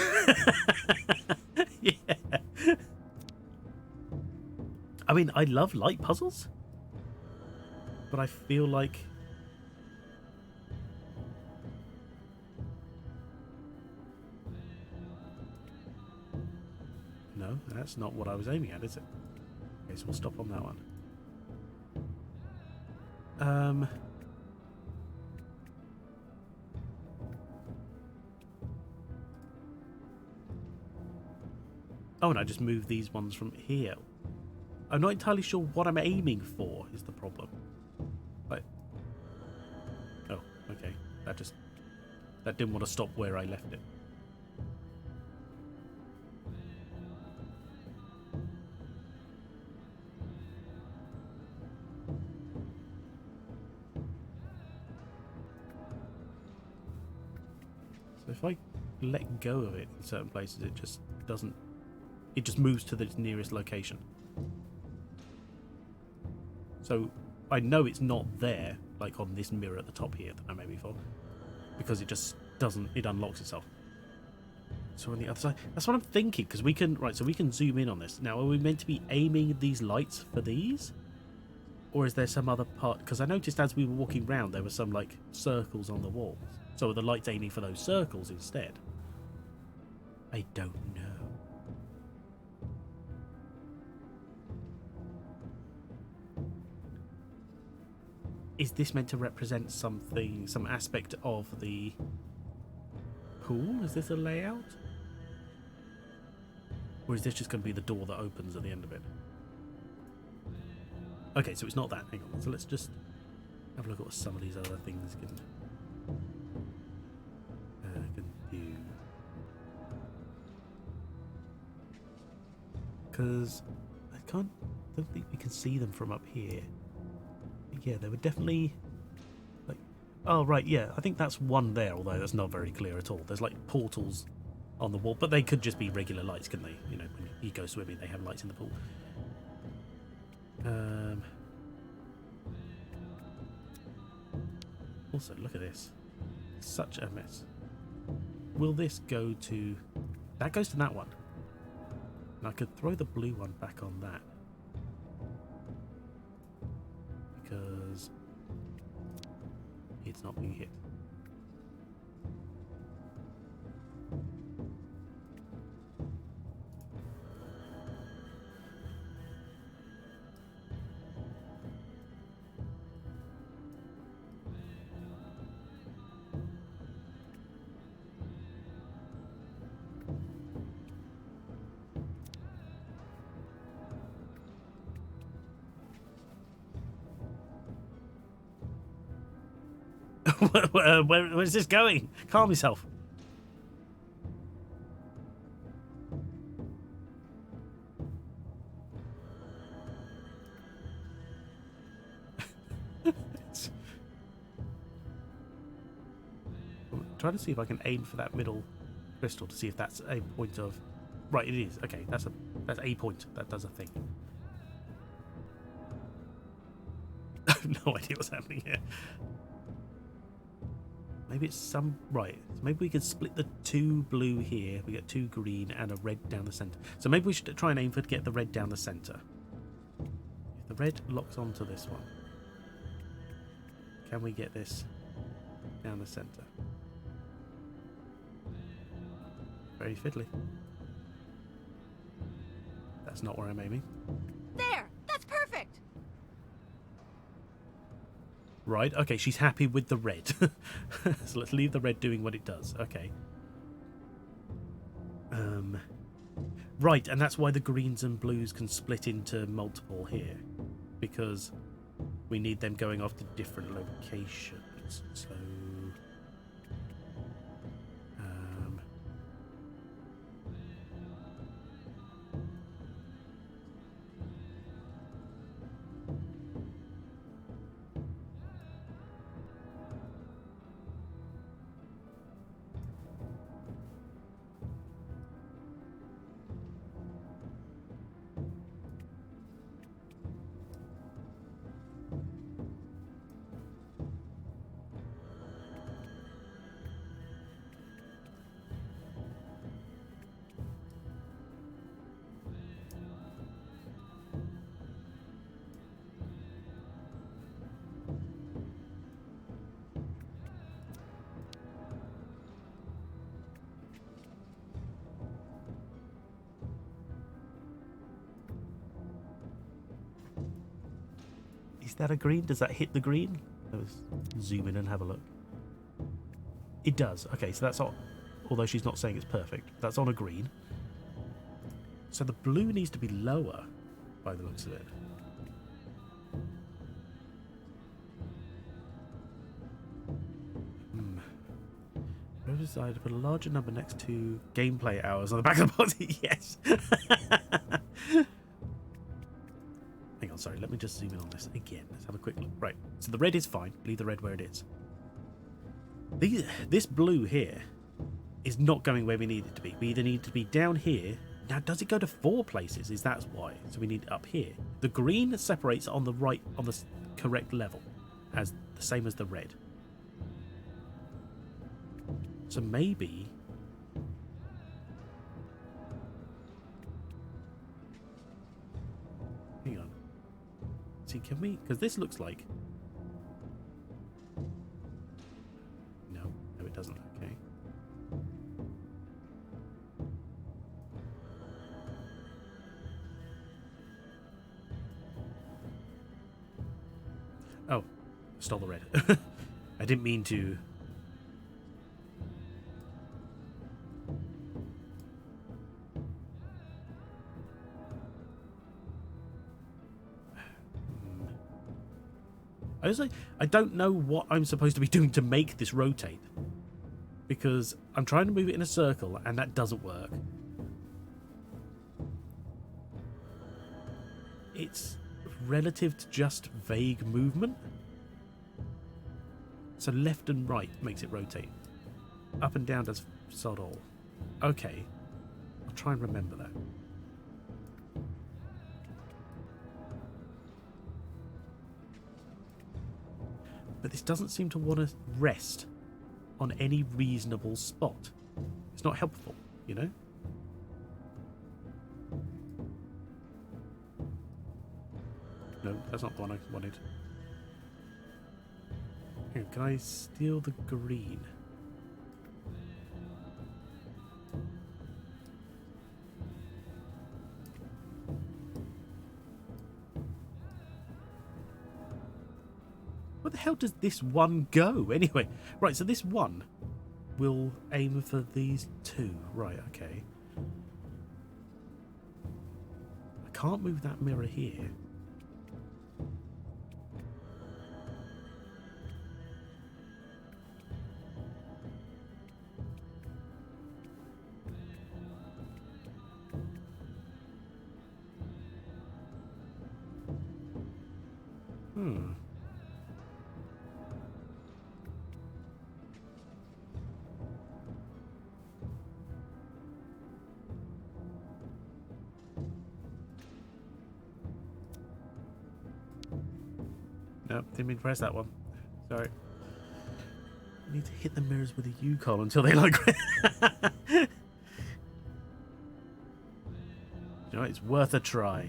Yeah. I mean, I love light puzzles, but I feel like no, that's not what I was aiming at, is it? Okay, so we'll stop on that one. Oh, and I just moved these ones from here. I'm not entirely sure what I'm aiming for is the problem. Like, oh, okay. That didn't want to stop where I left it. So if I let go of it in certain places, it just doesn't. It just moves to the nearest location. So I know it's not there, like on this mirror at the top here that I'm aiming for, because it just doesn't. It unlocks itself. So on the other side, that's what I'm thinking. Because we can so we can zoom in on this. Now, are we meant to be aiming these lights for these, or is there some other part? Because I noticed as we were walking around, there were some like circles on the walls. So are the lights aiming for those circles instead? I don't know. Is this meant to represent something, some aspect of the pool? Is this a layout? Or is this just going to be the door that opens at the end of it? Okay, so it's not that. Hang on. So let's just have a look at what some of these other things can do. Because don't think we can see them from up here. Yeah, there were definitely like Oh, right, yeah. I think that's one there, although that's not very clear at all. There's like portals on the wall, but they could just be regular lights, couldn't they? You know, when you go swimming, they have lights in the pool. Also, look at this. Such a mess. Will this go to... That goes to that one. And I could throw the blue one back on that. Because it's not being hit. Where's this going? Calm yourself. I'm trying to see if I can aim for that middle crystal to see if that's a point of... Right, it is. Okay, that's a point. That does a thing. I have no idea what's happening here. Maybe it's some... Right, so maybe we could split the 2 blue here. We get 2 green and a red down the centre. So maybe we should try and aim for to get the red down the centre. If the red locks onto this one, can we get this down the centre? Very fiddly. That's not where I'm aiming. There! That's perfect! Right, okay, she's happy with the red. So let's leave the red doing what it does. Okay. Right, and that's why the greens and blues can split into multiple here. Because we need them going off to different locations. So... Is that a green? Does that hit the green? Let's zoom in and have a look. It does. Okay, so that's on. Although she's not saying it's perfect. That's on a green. So the blue needs to be lower by the looks of it. I've decided to put a larger number next to gameplay hours on the back of the body. Yes. Hang on, sorry, let me just zoom in on this again. Let's have a quick look. Right, so the red is fine. Leave the red where it is. This blue here is not going where we need it to be. We either need to be down here. Now, does it go to 4 places? Is that why? So we need it up here. The green separates on the right, on the correct level, as the same as the red. So maybe... Hang on. See, can we... Because this looks like... No, it doesn't. Okay. Oh, stole the red. I didn't mean to... I don't know what I'm supposed to be doing to make this rotate, because I'm trying to move it in a circle and that doesn't work. It's relative to just vague movement. So left and right makes it rotate. Up and down does sod all. Okay. I'll try and remember that. But this doesn't seem to want to rest on any reasonable spot. It's not helpful, you know? No, that's not the one I wanted. Here, can I steal the green? Where the hell does this one go? Anyway, right, so this one will aim for these two. Right, okay. I can't move that mirror here. Nope, didn't mean to press that one. Sorry. I need to hit the mirrors with a U-call until they like... You know, it's worth a try.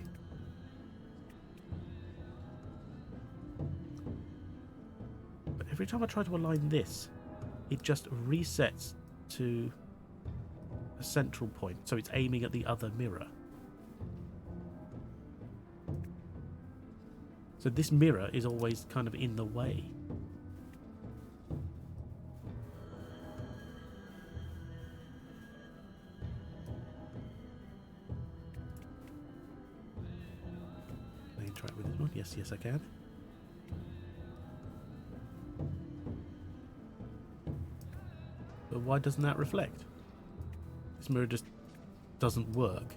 But every time I try to align this, it just resets to a central point. So it's aiming at the other mirror. So this mirror is always kind of in the way. Can I interact with this one? Yes, yes I can. But why doesn't that reflect? This mirror just doesn't work.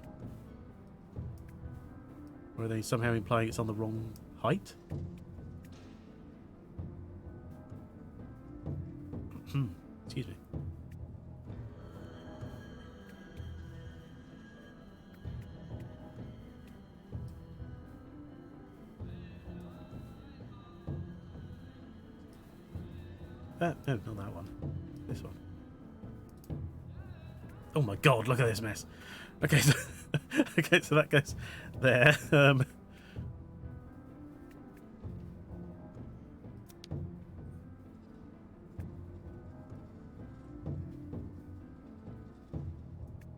Or are they somehow implying it's on the wrong height? Excuse me. No, not that one. This one. Oh my god, look at this mess. Okay, so okay, so that goes there.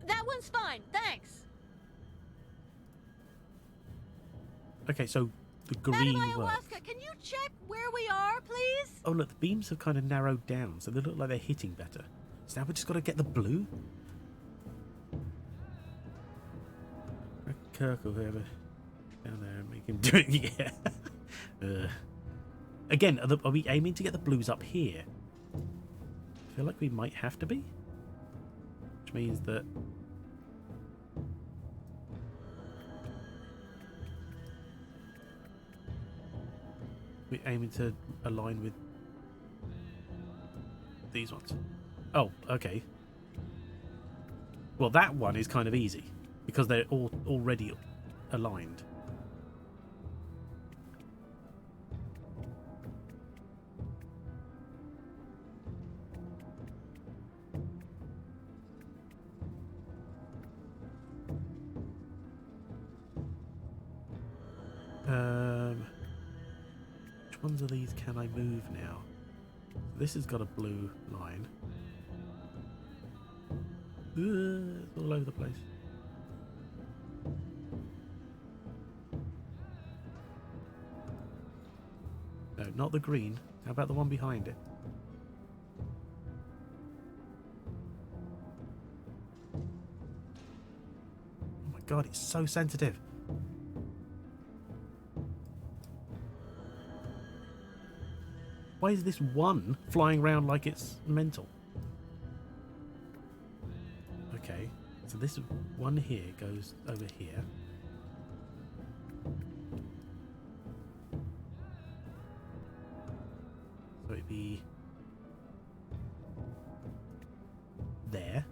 That one's fine, thanks. Okay, so the green works. Can you check where we are, please? Oh look, the beams have kind of narrowed down, so they look like they're hitting better. So now we just got to get the blue. Kirk or whoever down there and make him do it. Yeah. Again, are we aiming to get the blues up here? I feel like we might have to be, which means that we're aiming to align with these ones. Oh, okay. Well, that one is kind of easy because they're all already aligned. Which ones of these can I move now? This has got a blue line. It's all over the place. No, not the green. How about the one behind it? Oh my god, it's so sensitive. Why is this one flying around like it's mental? Okay, so this one here goes over here. So it'd be there.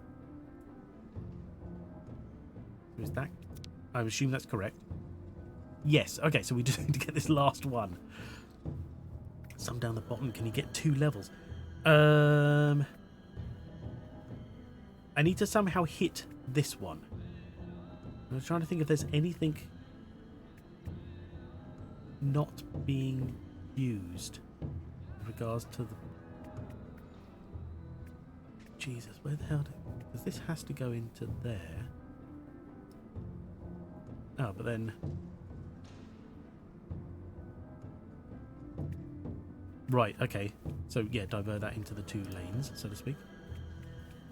Is that? I assume that's correct. Yes. Okay, so we just need to get this last one. Some down the bottom. Can you get 2 levels? I need to somehow hit this one. I'm trying to think if there's anything not being used in regards to the... Jesus, where the hell... Because this has to go into there. Oh, but then... Right, okay. So, yeah, divert that into the 2 lanes, so to speak.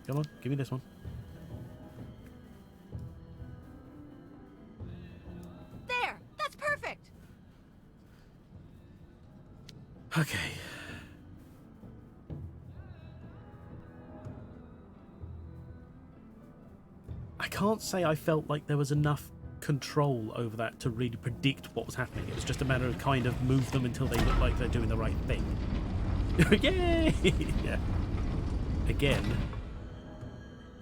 Come on, give me this one. There! That's perfect! Okay. I can't say I felt like there was enough control over that to really predict what was happening. It was just a matter of kind of move them until they look like they're doing the right thing. Yay! Yeah. Again,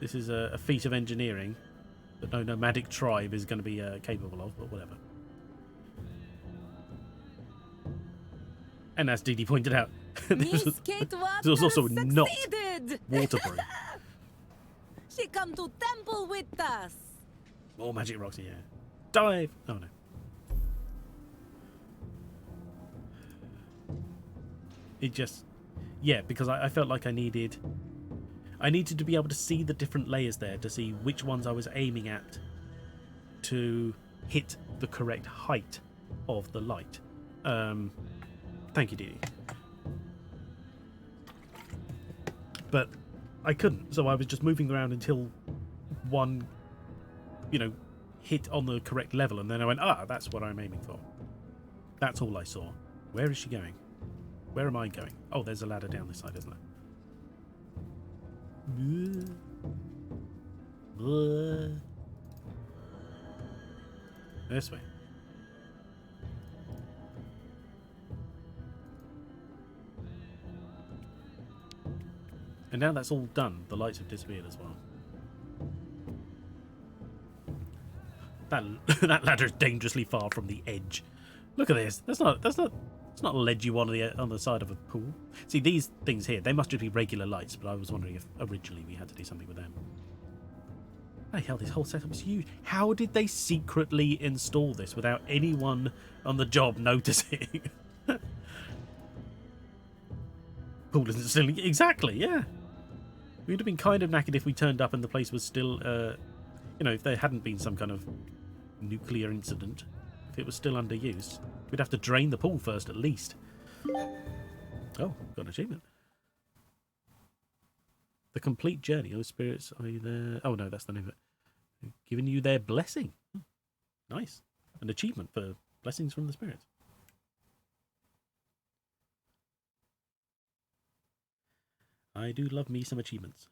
this is a feat of engineering that no nomadic tribe is going to be capable of, but whatever. And as Dee Dee pointed out, Miss Kate this was also not succeeded. waterproof. She come to temple with us. More magic rocks, yeah. Dive! Oh no. It just... Yeah, because I felt like I needed to be able to see the different layers there to see which ones I was aiming at to hit the correct height of the light. Thank you, Dee Dee. But I couldn't, so I was just moving around until one, hit on the correct level, and then I went, that's what I'm aiming for. That's all I saw. Where is she going? Where am I going? Oh, there's a ladder down this side, isn't there? This way. And now that's all done, the lights have disappeared as well. That ladder's dangerously far from the edge. Look at this. It's not a ledge you want on the side of a pool. See, these things here, they must just be regular lights, but I was wondering if originally we had to do something with them. Hey, hell, this whole setup is huge. How did they secretly install this without anyone on the job noticing? Pool isn't still... Exactly, yeah. We'd have been kind of knackered if we turned up and the place was still... if there hadn't been some kind of nuclear incident. If it was still under use. We'd have to drain the pool first, at least. Oh, got an achievement. The complete journey. Oh, spirits, are you there? Oh, no, that's the name of it. Giving you their blessing. Nice. An achievement for blessings from the spirits. I do love me some achievements.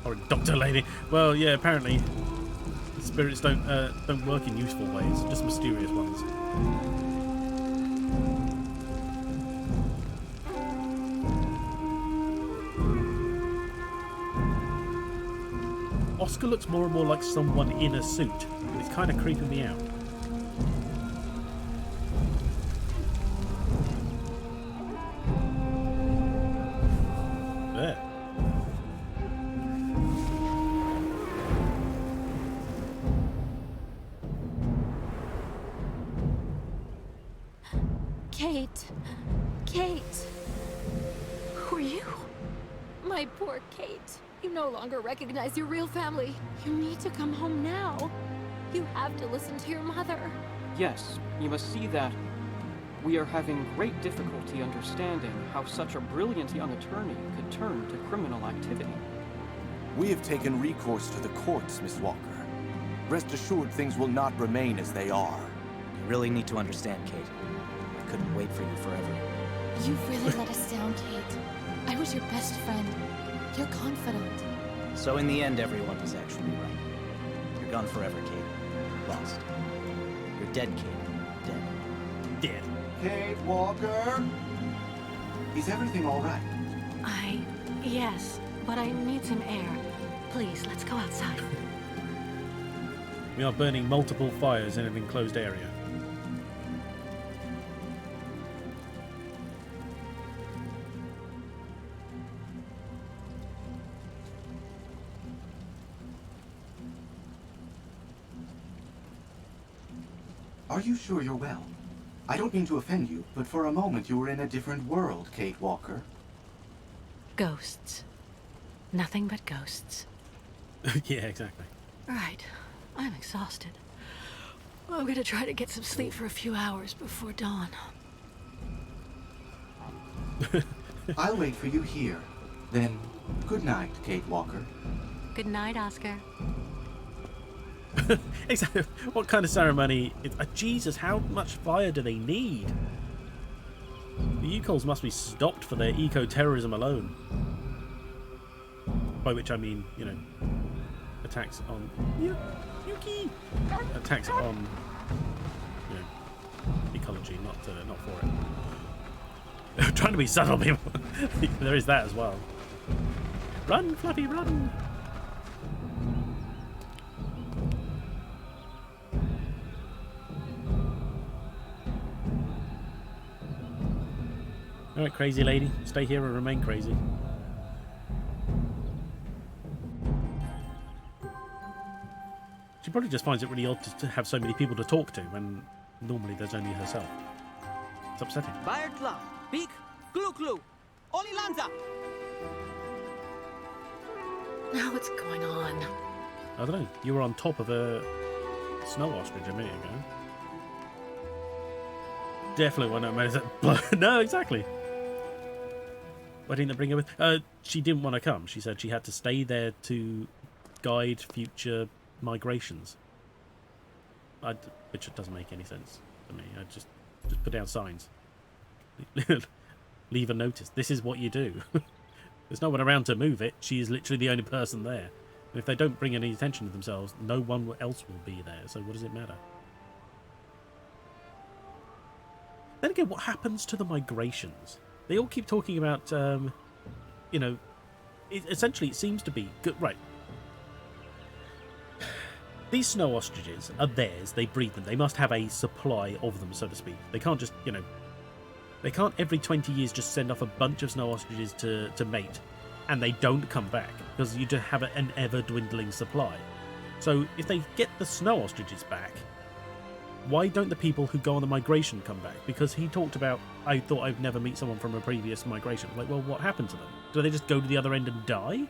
Or Doctor Lady. Well, yeah, apparently spirits don't work in useful ways, just mysterious ones. Oscar looks more and more like someone in a suit, and it's kind of creeping me out. There. Kate. Who are you? My poor Kate. You no longer recognize your real family. You need to come home now. You have to listen to your mother. Yes, you must see that we are having great difficulty understanding how such a brilliant young attorney could turn to criminal activity. We have taken recourse to the courts, Miss Walker. Rest assured things will not remain as they are. You really need to understand, Kate. I couldn't wait for you forever. You've really let us down, Kate. I was your best friend, your confidant. So in the end, everyone was actually right. You're gone forever, Kate. Lost. You're dead, Kate. Dead. Dead. Kate Walker? Is everything all right? Yes, but I need some air. Please, let's go outside. We are burning multiple fires in an enclosed area. Are you sure you're well? I don't mean to offend you, but for a moment you were in a different world, Kate Walker. Ghosts. Nothing but ghosts. Yeah, exactly. Right. I'm exhausted. I'm gonna try to get some sleep for a few hours before dawn. I'll wait for you here. Then, good night, Kate Walker. Good night, Oscar. Exactly. What kind of ceremony? Jesus, how much fire do they need? The Yukols must be stopped for their eco-terrorism alone. By which I mean, you know, attacks on Yuki, attacks on, you know, ecology, not for it. Trying to be subtle, people. There is that as well. Run, Fluffy, run! Alright, crazy lady. Stay here and remain crazy. She probably just finds it really odd to have so many people to talk to when normally there's only herself. It's upsetting. Baertla, Big, Glu Glu, Olilanza. Now what's going on? I don't know. You were on top of a snow ostrich a minute ago. Definitely one that No, exactly. Why didn't they bring her with? She didn't want to come. She said she had to stay there to guide future migrations. Which doesn't make any sense to me. I just put down signs. Leave a notice. This is what you do. There's no one around to move it. She is literally the only person there. And if they don't bring any attention to themselves, no one else will be there. So what does it matter? Then again, what happens to the migrations? They all keep talking about, you know, essentially it seems to be good. Right. These snow ostriches are theirs. They breed them. They must have a supply of them, so to speak. They can't just, you know, they can't every 20 years just send off a bunch of snow ostriches to mate, and they don't come back, because you just have an ever-dwindling supply. So if they get the snow ostriches back, why don't the people who go on the migration come back? Because he talked about, I thought I'd never meet someone from a previous migration. Like, well, what happened to them? Do they just go to the other end and die?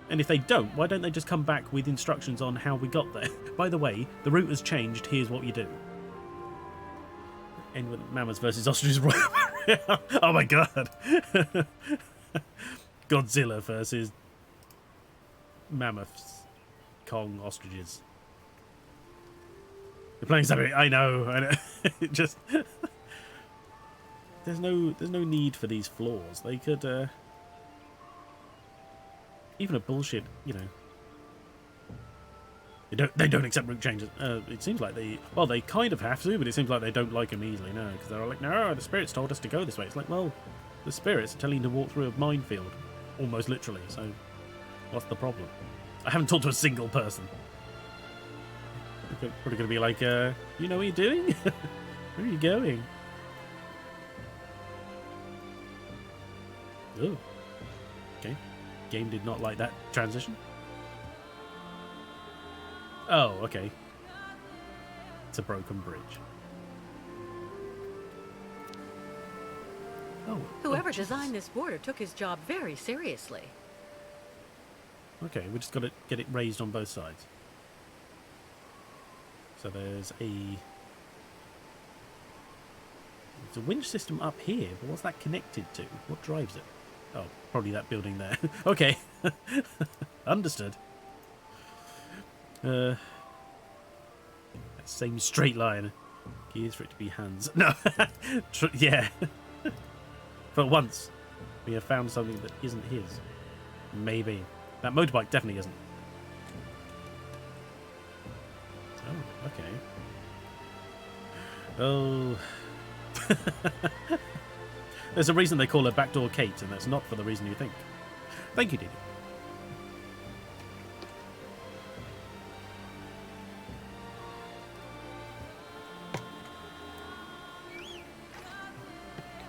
And if they don't, why don't they just come back with instructions on how we got there? By the way, the route has changed, here's what you do. End with mammoths versus ostriches. Oh my god. Godzilla versus mammoths. Kong ostriches. You're playing Syberia. I know. It just there's no need for these flaws. They could even a bullshit, you know. They don't accept route changes. It seems like they kind of have to, but it seems like they don't like them easily. No, because they're like, no, the spirits told us to go this way. It's like, well, the spirits are telling you to walk through a minefield, almost literally. So, what's the problem? I haven't talked to a single person. They're probably going to be like, you know what you're doing? Where are you going? Oh, okay. Game did not like that transition. Oh, okay. It's a broken bridge. Oh. Whoever designed this border took his job very seriously. Okay, we just got to get it raised on both sides. So there's a winch system up here, but what's that connected to? What drives it? Oh, probably that building there. Okay. Understood. That same straight line. Gears for it to be hands. No. Yeah. For once, we have found something that isn't his. Maybe. That motorbike definitely isn't. Oh, okay. Oh. There's a reason they call her Backdoor Kate, and that's not for the reason you think. Thank you, Didi.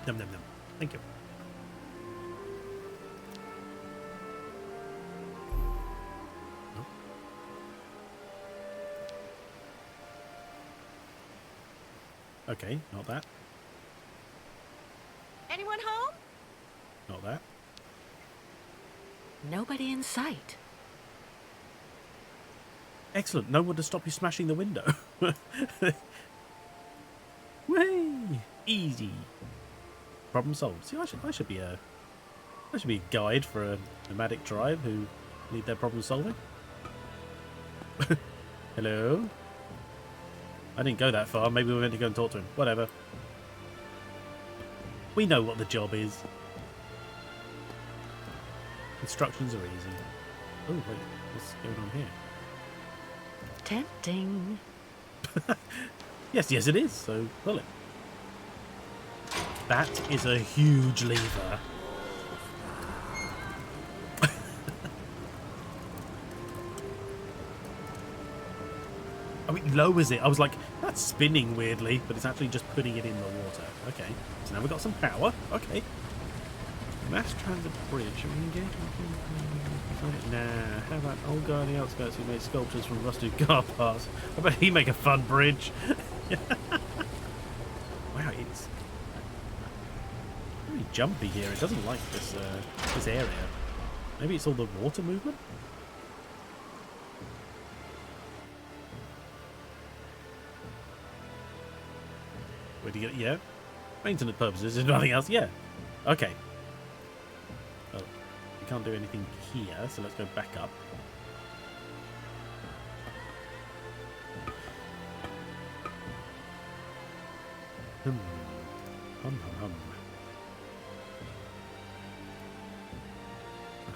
Num num num. Thank you. Okay, not that. Anyone home? Not that. Nobody in sight. Excellent. No one to stop you smashing the window. Way easy. Problem solved. See, I should be a guide for a nomadic tribe who need their problem solving. Hello. I didn't go that far. Maybe we were meant to go and talk to him. Whatever. We know what the job is. Instructions are easy. Oh, wait. What's going on here? Tempting. Yes, it is. So, pull it. That is a huge lever. Oh, it lowers it. I was like, that's spinning weirdly, but it's actually just putting it in the water. Okay, so now we've got some power. Okay. Mass transit bridge. Nah, how about old guy on the outskirts who made sculptures from rusted car parts? I bet he'd make a fun bridge. Wow, it's very jumpy here. It doesn't like this this area. Maybe it's all the water movement? Where do you get it? Yeah. Maintenance purposes, if nothing else. Yeah. Okay. Well, we can't do anything here, so let's go back up. Hum. Hum, hum, hum.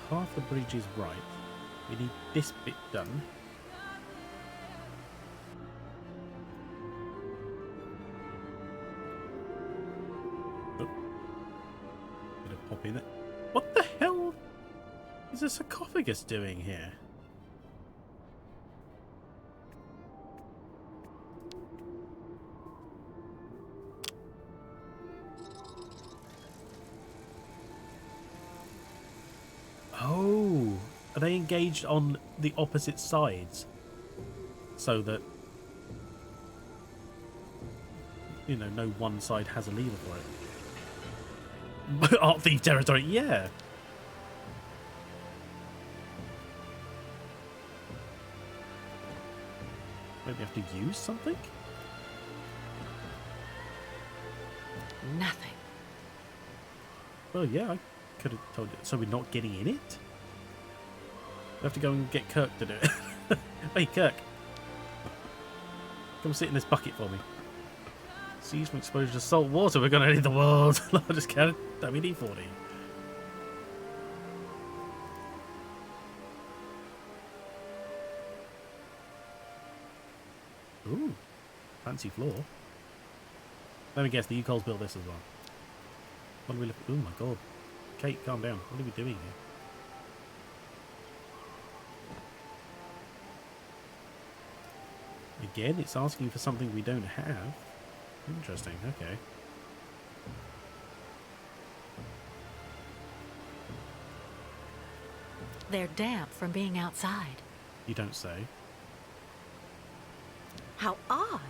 Half the bridge is right. We need this bit done. Pop in it. What the hell is a sarcophagus doing here? Oh, are they engaged on the opposite sides so that, you know, no one side has a lever for it? Art thief territory, yeah. Maybe we have to use something? Nothing. Well, yeah, I could have told you. So we're not getting in it? We have to go and get Kirk to do it. Hey, Kirk. Come sit in this bucket for me. Seas from exposure to salt water. We're going to need the world's largest cannon. WD-40. Ooh, fancy floor. Let me guess, the Yukols built this as well. What do we look? Oh my god. Kate, calm down. What are we doing here? Again, it's asking for something we don't have. Interesting, okay. They're damp from being outside. You don't say. How odd.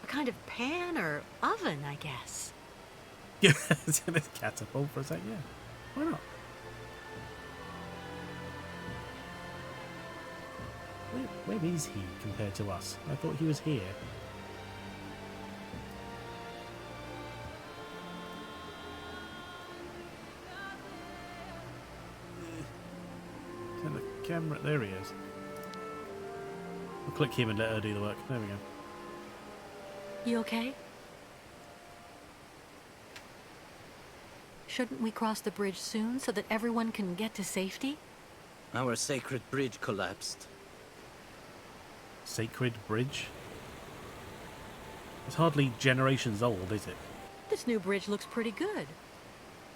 A kind of pan or oven, I guess. Yeah, it's in this catapult for a sec, yeah. Why not? Where is he compared to us? I thought he was here. Turn the camera. There he is. We'll click him and let her do the work. There we go. You okay? Shouldn't we cross the bridge soon so that everyone can get to safety? Our sacred bridge collapsed. Sacred bridge? It's hardly generations old, is it? This new bridge looks pretty good.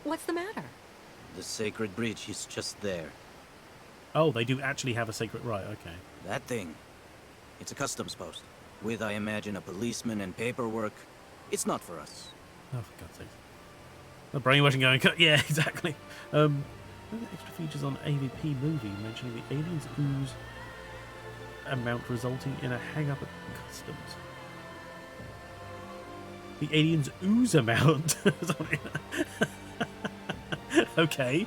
What's the matter? The sacred bridge is just there. Oh, they do actually have a sacred... Right, okay. That thing. It's a customs post. With, I imagine, a policeman and paperwork. It's not for us. Oh, for God's sake. The brainwashing going... Yeah, exactly. Extra features on AVP movie mentioning the aliens ooze amount resulting in a hang-up at customs. The aliens ooze amount? Okay.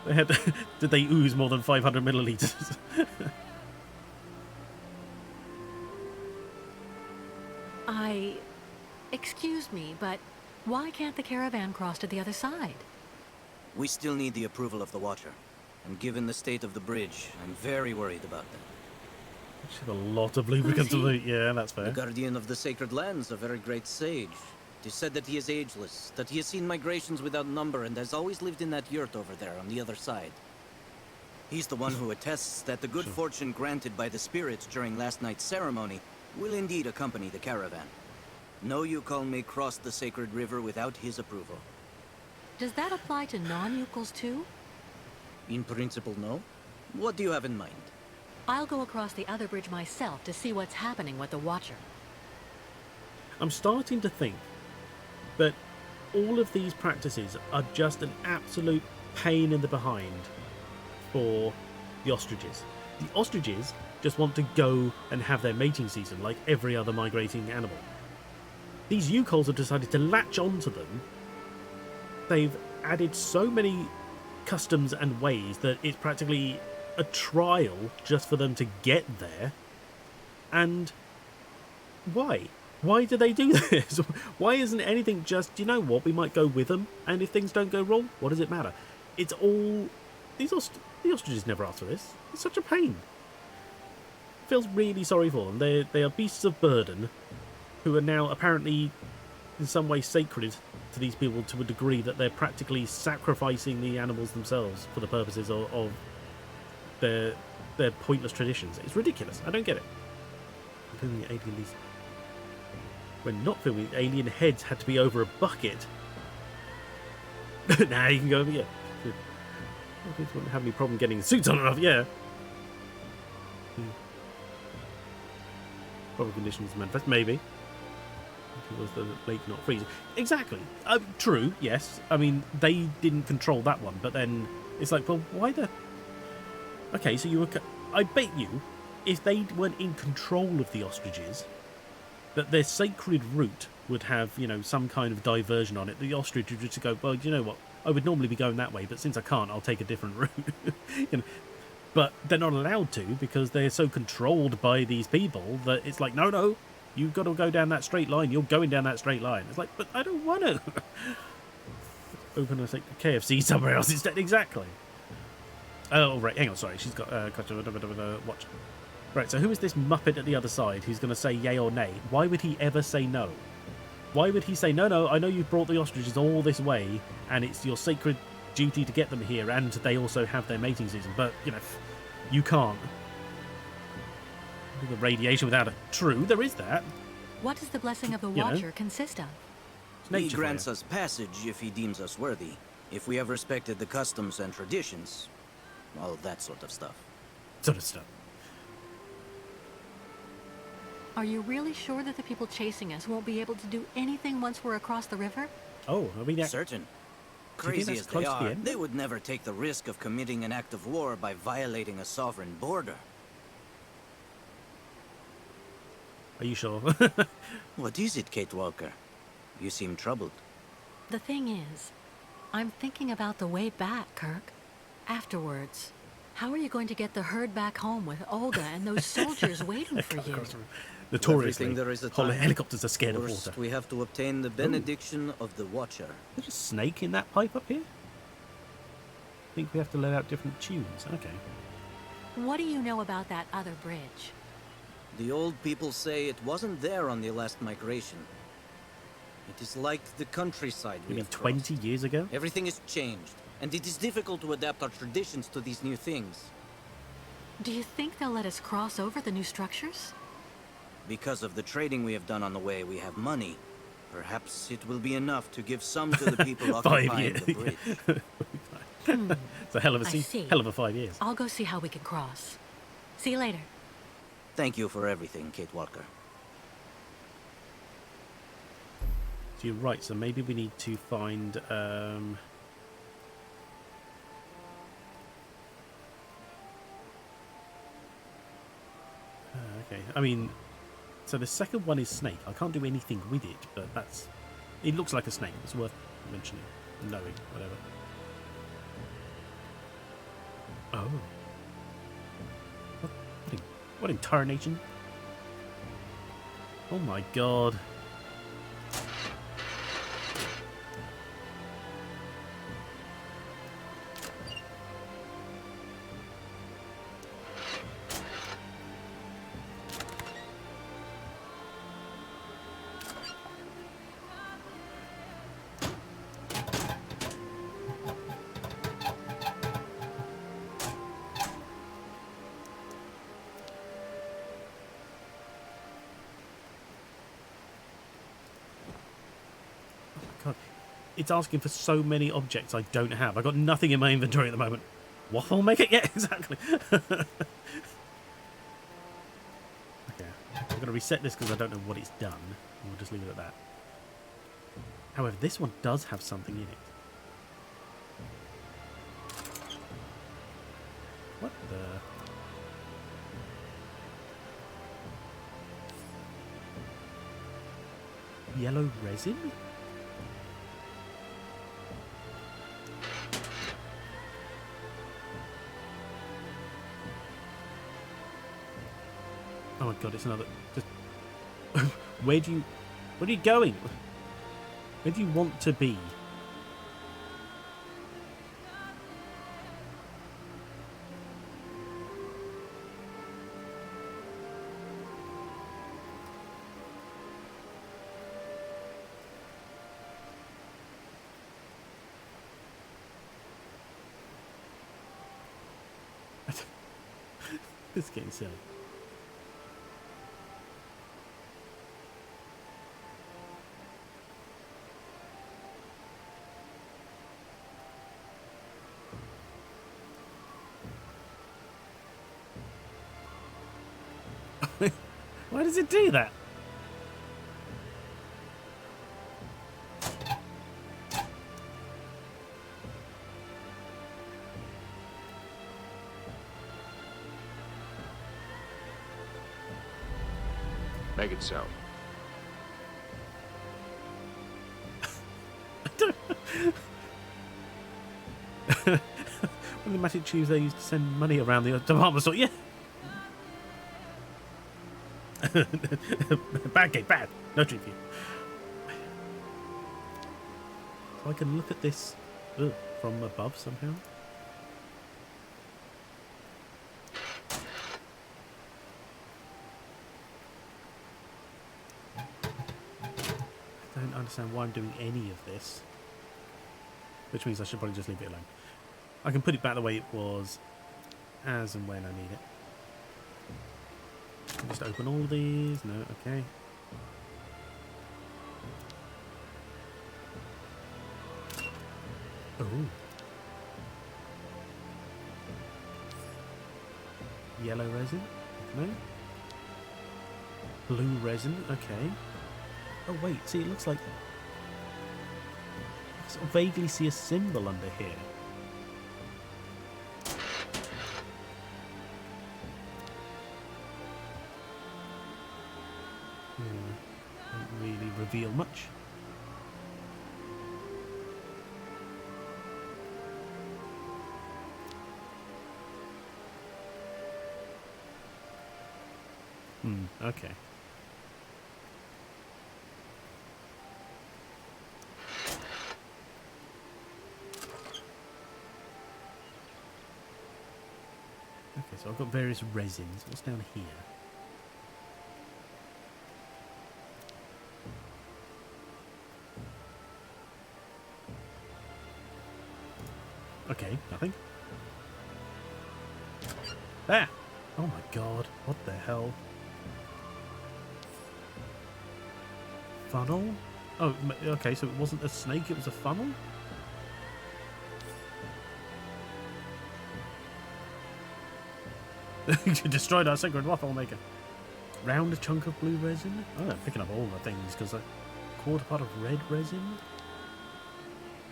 They had, did they ooze more than 500 milliliters? Excuse me, but why can't the caravan cross to the other side? We still need the approval of the Watcher. And given the state of the bridge, I'm very worried about that. Should have a lot of lubricants to loot. Yeah, that's fair. The guardian of the sacred lands, a very great sage. It is said that he is ageless, that he has seen migrations without number and has always lived in that yurt over there on the other side. He's the one who attests that the good fortune granted by the spirits during last night's ceremony will indeed accompany the caravan. No Yukon may cross the sacred river without his approval. Does that apply to non-Yukons too? In principle, no. What do you have in mind? I'll go across the other bridge myself to see what's happening with the Watcher. I'm starting to think that all of these practices are just an absolute pain in the behind for the ostriches. The ostriches just want to go and have their mating season like every other migrating animal. These Yukols have decided to latch onto them. They've added so many customs and ways that it's practically a trial just for them to get there. And why? Why do they do this? Why isn't anything just, you know what, we might go with them, and if things don't go wrong, what does it matter? It's all... the ostriches never asked for this. It's such a pain. Feels really sorry for them. They are beasts of burden who are now apparently in some way sacred to these people to a degree that they're practically sacrificing the animals themselves for the purposes of their pointless traditions. It's ridiculous. I don't get it. Including the alien least. When not filming, alien heads had to be over a bucket. Now you can go over here. Good. I wouldn't have any problem getting the suits on and off, yeah. Proper conditions manifest, maybe. It was the lake not freezing. Exactly. True, yes. I mean, they didn't control that one, but then it's like, well, why the... Okay, so you were... I bet you, if they weren't in control of the ostriches, that their sacred route would have, you know, some kind of diversion on it. The ostrich would just go, well, you know what? I would normally be going that way, but since I can't, I'll take a different route. You know? But they're not allowed to because they're so controlled by these people that it's like, no, you've got to go down that straight line. You're going down that straight line. It's like, but I don't want to. Open a KFC somewhere else instead. Exactly. Oh, right. Hang on. Sorry. She's got watch. Right. So who is this Muppet at the other side who's going to say yay or nay? Why would he ever say no? Why would he say, no, I know you've brought the ostriches all this way and it's your sacred duty to get them here and they also have their mating season, but, you know, you can't. The radiation without a... True, there is that. What does the blessing of the Watcher consist of? He grants us passage if he deems us worthy, if we have respected the customs and traditions, all of that sort of stuff. Are you really sure that the people chasing us won't be able to do anything once we're across the river? Oh, are we certain? Crazy as they are, they would never take the risk of committing an act of war by violating a sovereign border. Are you sure? What is it, Kate Walker? You seem troubled. The thing is, I'm thinking about the way back, Kirk. Afterwards. How are you going to get the herd back home with Olga and those soldiers waiting for you? Notoriously, there is a helicopters are scared of First, water. we have to obtain the benediction of the Watcher. There's a snake in that pipe up here? I think we have to let out different tunes. Okay. What do you know about that other bridge? The old people say it wasn't there on the last migration. It is like the countryside. You mean 20 years ago? Everything is changed. and it is difficult to adapt our traditions to these new things. Do you think they'll let us cross over the new structures? Because of the trading we have done on the way, we have money. Perhaps it will be enough to give some to the people 5 occupying years. the bridge. It's a hell of a I see. hell of a 5 years. I'll go see how we can cross. See you later. Thank you for everything, Kate Walker. So you're right. So maybe we need to find. Okay. I mean, so the second one is snake. I can't do anything with it, but that's. It looks like a snake. It's worth mentioning, knowing, whatever. Oh. What in tarnation? Oh my god. God. It's asking for so many objects I don't have. I've got nothing in my inventory at the moment. Waffle maker? Yeah, exactly. Okay. I'm going to reset this because I don't know what it's done. We'll just leave it at that. However, this one does have something in it. What the... Yellow resin? Oh my god, it's another... Just... Where are you going? Where do you want to be? This is getting silly. Why does it do that? Make it so. One of the magic tubes they used to send money around the department store. Yeah. Bad game, bad. No treat for you. So I can look at this from above somehow. I don't understand why I'm doing any of this. Which means I should probably just leave it alone. I can put it back the way it was as and when I need it. Just open all of these. No, okay. Oh. Yellow resin? No. Blue resin? Okay. Oh wait, see it looks like... I sort of vaguely see a symbol under here. Don't really reveal much. Okay. Okay, so I've got various resins. What's down here? Okay, nothing. There! Oh my god, what the hell? Funnel? Oh, okay, so it wasn't a snake, it was a funnel? You destroyed our sacred waffle maker. Round chunk of blue resin? Oh, I'm picking up all the things, because a quarter part of red resin?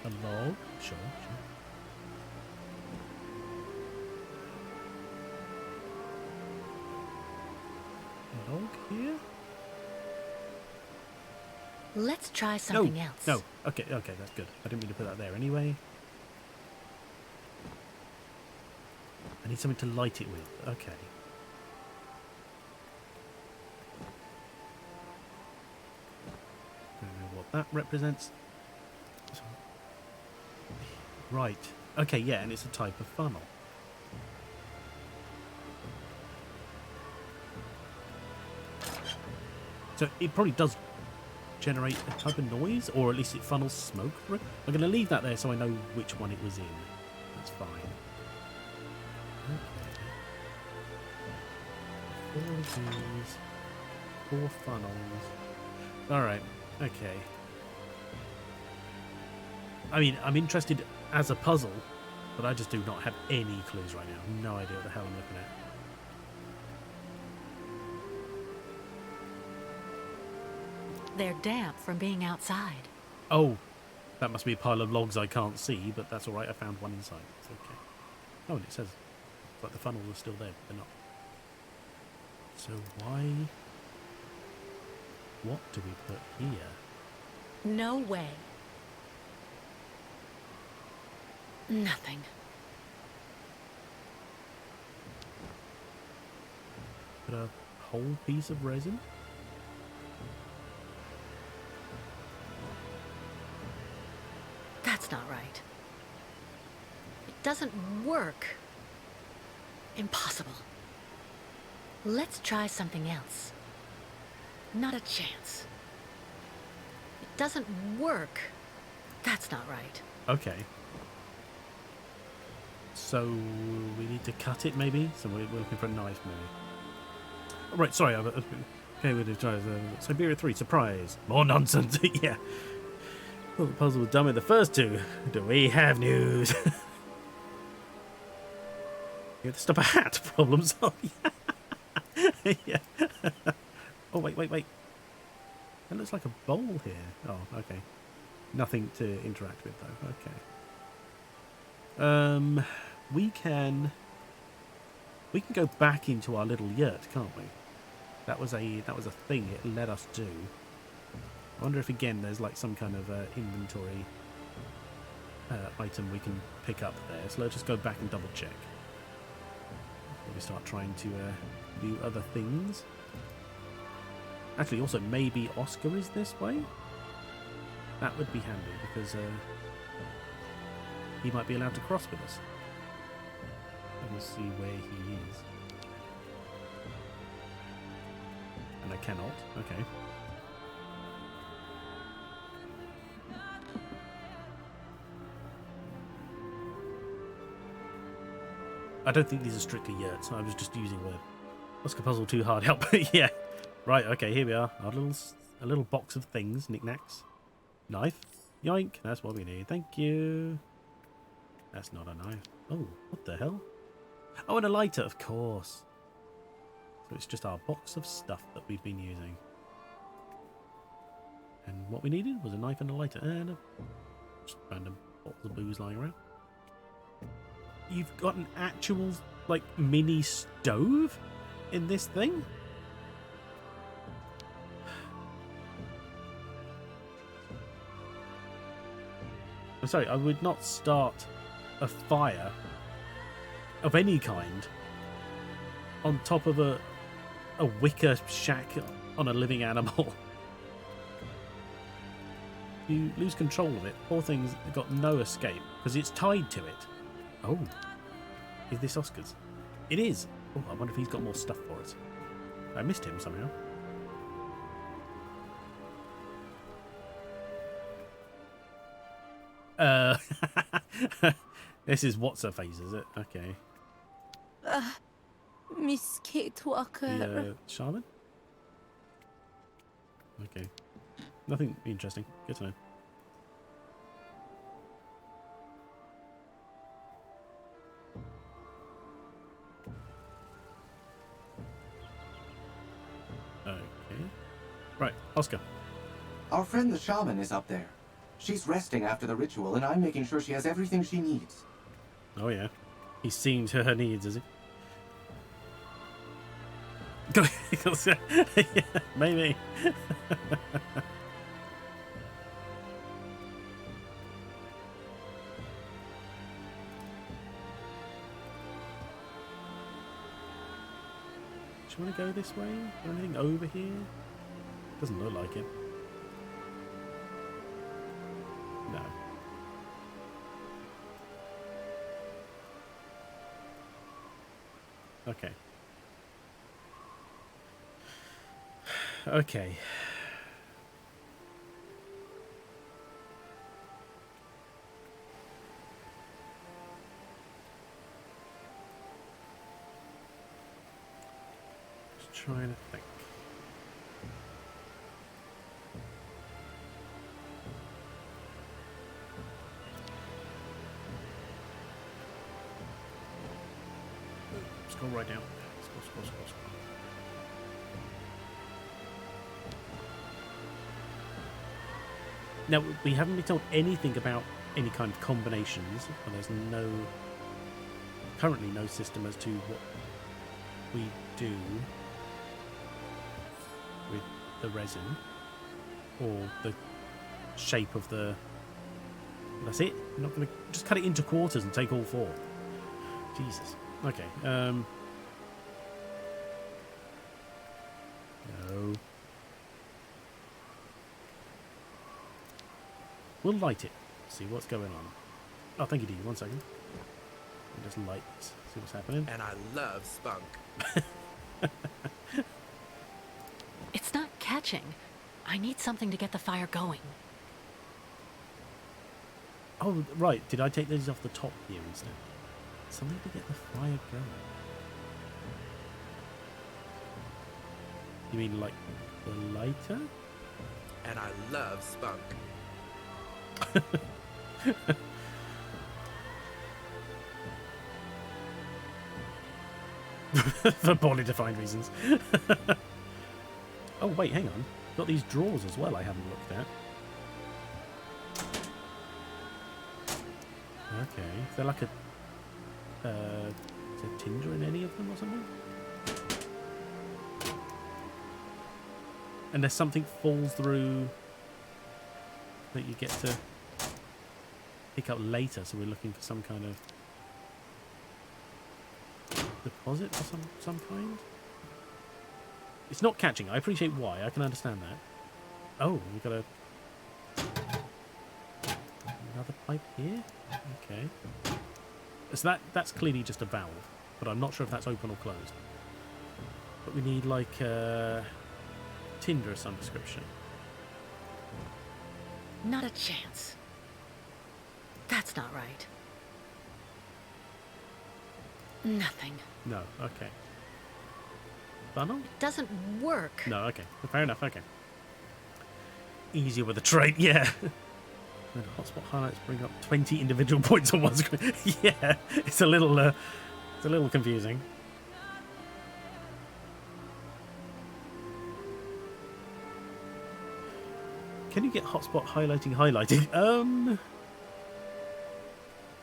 A log? Sure, sure. A log here? Let's try something else. No. Okay, that's good. I didn't mean to put that there anyway. I need something to light it with. Okay. I don't know what that represents. Right. Okay, yeah, and it's a type of funnel. So it probably does generate a type of noise, or at least it funnels smoke through it. I'm going to leave that there so I know which one it was in. That's fine. Okay. 4 of these. 4 funnels. Alright, okay. I mean, I'm interested as a puzzle, but I just do not have any clues right now. No idea what the hell I'm looking at. They're damp from being outside. Oh, that must be a pile of logs I can't see, but that's alright, I found one inside. It's okay. Oh, and it says, like the funnels are still there, but they're not. So why... What do we put here? No way. Nothing. Put a whole piece of resin? That's not right. It doesn't work. Impossible. Let's try something else. Not a chance. It doesn't work. That's not right. Okay. So we need to cut it, maybe? So we're looking for a knife, maybe. Oh, right, sorry. Okay, we're going to try Syberia 3, surprise. More nonsense, yeah. Well, the puzzle was done with the first 2. Do we have news? You have to stop a hat problem solving. Yeah. Oh, wait. That looks like a bowl here. Oh, okay. Nothing to interact with, though. Okay. We can go back into our little yurt, can't we? That was a thing it let us do. I wonder if again there's like some kind of inventory item we can pick up there. So let's just go back and double check. Before we start trying to do other things. Actually, also maybe Oscar is this way. That would be handy because he might be allowed to cross with us. We'll see where he is. And I cannot. Okay. I don't think these are strictly yurts. I was just using the Oscar Puzzle too hard help. Yeah. Right, okay, here we are. Our a little box of things, knickknacks. Knife. Yoink. That's what we need. Thank you. That's not a knife. Oh, what the hell? Oh, and a lighter, of course. So it's just our box of stuff that we've been using. And what we needed was a knife and a lighter. And just random bottles of booze lying around. You've got an actual, like, mini stove in this thing? I'm sorry, I would not start a fire of any kind on top of a wicker shack on a living animal. You lose control of it. Poor thing's got no escape because it's tied to it. Oh, is this Oscar's? It is. Oh, I wonder if he's got more stuff for us. I missed him somehow. This is what's her face, is it? Okay. Miss Kate Walker. The shaman? Okay. Nothing interesting. Good to know. Okay. Right, Oscar. Our friend the shaman is up there. She's resting after the ritual, and I'm making sure she has everything she needs. Oh yeah. He's seen to her needs, is he? Yeah, maybe. Do you want to go this way? Or anything over here? Doesn't look like it. No. Okay. Okay. Just trying to think. Scroll right down. Scroll. Now, we haven't been told anything about any kind of combinations, and there's currently no system as to what we do with the resin, or the shape of the... That's it? You're not going to just cut it into quarters and take all four? Jesus. Okay, no. We'll light it. See what's going on. Oh, thank you, D. 1 second. We'll just light. See what's happening. And I love spunk. It's not catching. I need something to get the fire going. Oh, right. Did I take these off the top here instead? Something to get the fire going. You mean like the lighter? And I love spunk. For poorly defined reasons. Oh, wait, hang on. Got these drawers as well I haven't looked at. Okay. Is there like a... is there tinder in any of them or something? Unless something falls through that you get to pick up later, so we're looking for some kind of deposit of some kind. It's not catching. I appreciate why. I can understand that. Oh, we've got another pipe here. Okay. So that's clearly just a valve, but I'm not sure if that's open or closed. But we need like tinder of some description. Not a chance. That's not right. Nothing. No. Okay. Funnel? It doesn't work. No. Okay. Fair enough. Okay. Easier with a trait. Yeah. And hotspot highlights bring up 20 individual points on one screen. Yeah, it's a little confusing. Can you get hotspot highlighting?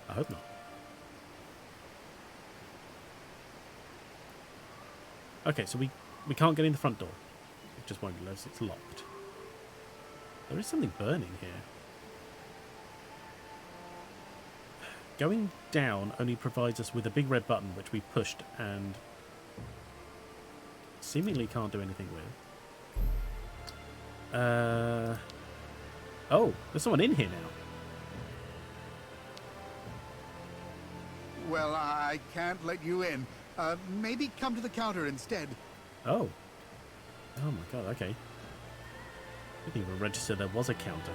I hope not. Okay, so we can't get in the front door. It just won't let us. It's locked. There is something burning here. Going down only provides us with a big red button, which we pushed and seemingly can't do anything with. Oh, there's someone in here now. Well, I can't let you in. Maybe come to the counter instead. Oh. Oh my god, okay. I didn't even register there was a counter.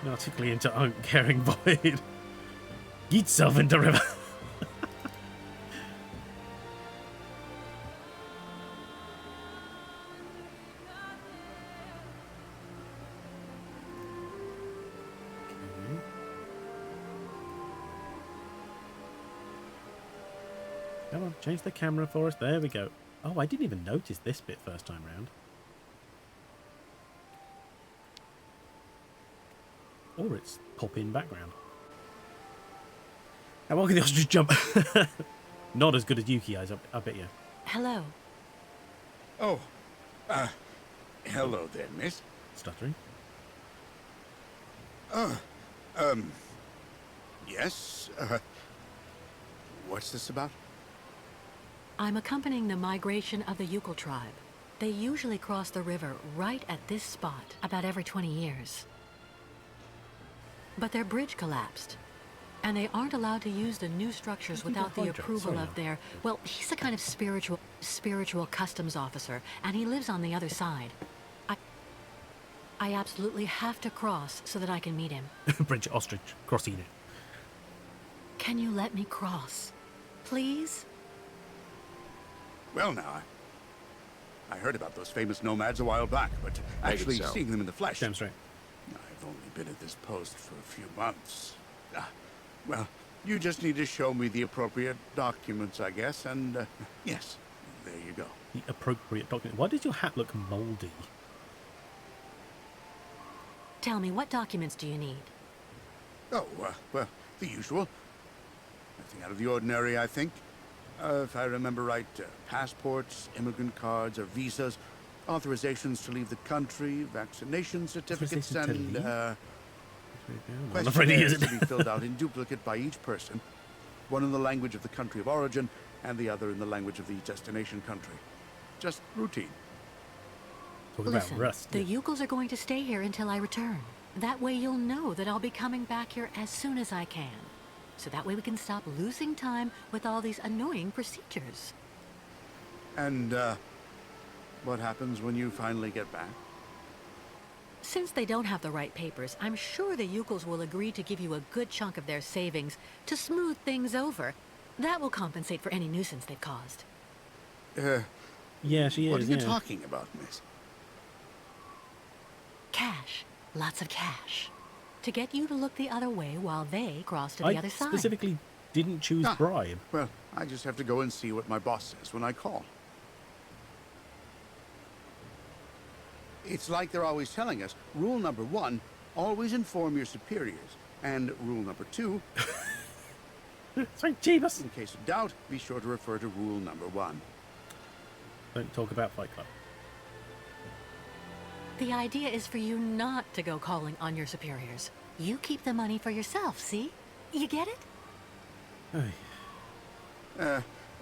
Not particularly into uncaring void. Get yourself into the river. Come on, change the camera for us. There we go. Oh, I didn't even notice this bit first time round. Or it's pop-in background. Now, what can the ostrich jump? Not as good as Yuki eyes, I bet you. Hello. Oh, hello there, miss. Stuttering. Yes, what's this about? I'm accompanying the migration of the Yukon tribe. They usually cross the river right at this spot about every 20 years. But their bridge collapsed, and they aren't allowed to use the new structures without the approval of their... Well, he's a kind of spiritual customs officer, and he lives on the other side. I absolutely have to cross so that I can meet him. Bridge ostrich crossing it. Can you let me cross? Please? Well, now, I heard about those famous nomads a while back, but actually seeing them in the flesh... Damn straight. I've only been at this post for a few months. Well, you just need to show me the appropriate documents, I guess, and yes, there you go. The appropriate document. Why does your hat look mouldy? Tell me, what documents do you need? Oh, well, the usual. Nothing out of the ordinary, I think. If I remember right, passports, immigrant cards, or visas, authorizations to leave the country, vaccination certificates, and questionnaires to be filled out in duplicate by each person, one in the language of the country of origin, and the other in the language of the destination country. Just routine. Listen, the Yukons are going to stay here until I return. That way you'll know that I'll be coming back here as soon as I can. So that way we can stop losing time with all these annoying procedures. And, what happens when you finally get back? Since they don't have the right papers, I'm sure the Yukons will agree to give you a good chunk of their savings to smooth things over. That will compensate for any nuisance they've caused. Yeah, she is. What are you talking about, miss? Cash. Lots of cash. To get you to look the other way while they cross to the other side. I specifically didn't choose bribe. Well, I just have to go and see what my boss says when I call. It's like they're always telling us, rule number 1, always inform your superiors. And rule number 2, sorry, Jeebus. In case of doubt, be sure to refer to rule number 1. Don't talk about Fight Club. The idea is for you not to go calling on your superiors. You keep the money for yourself, see? You get it?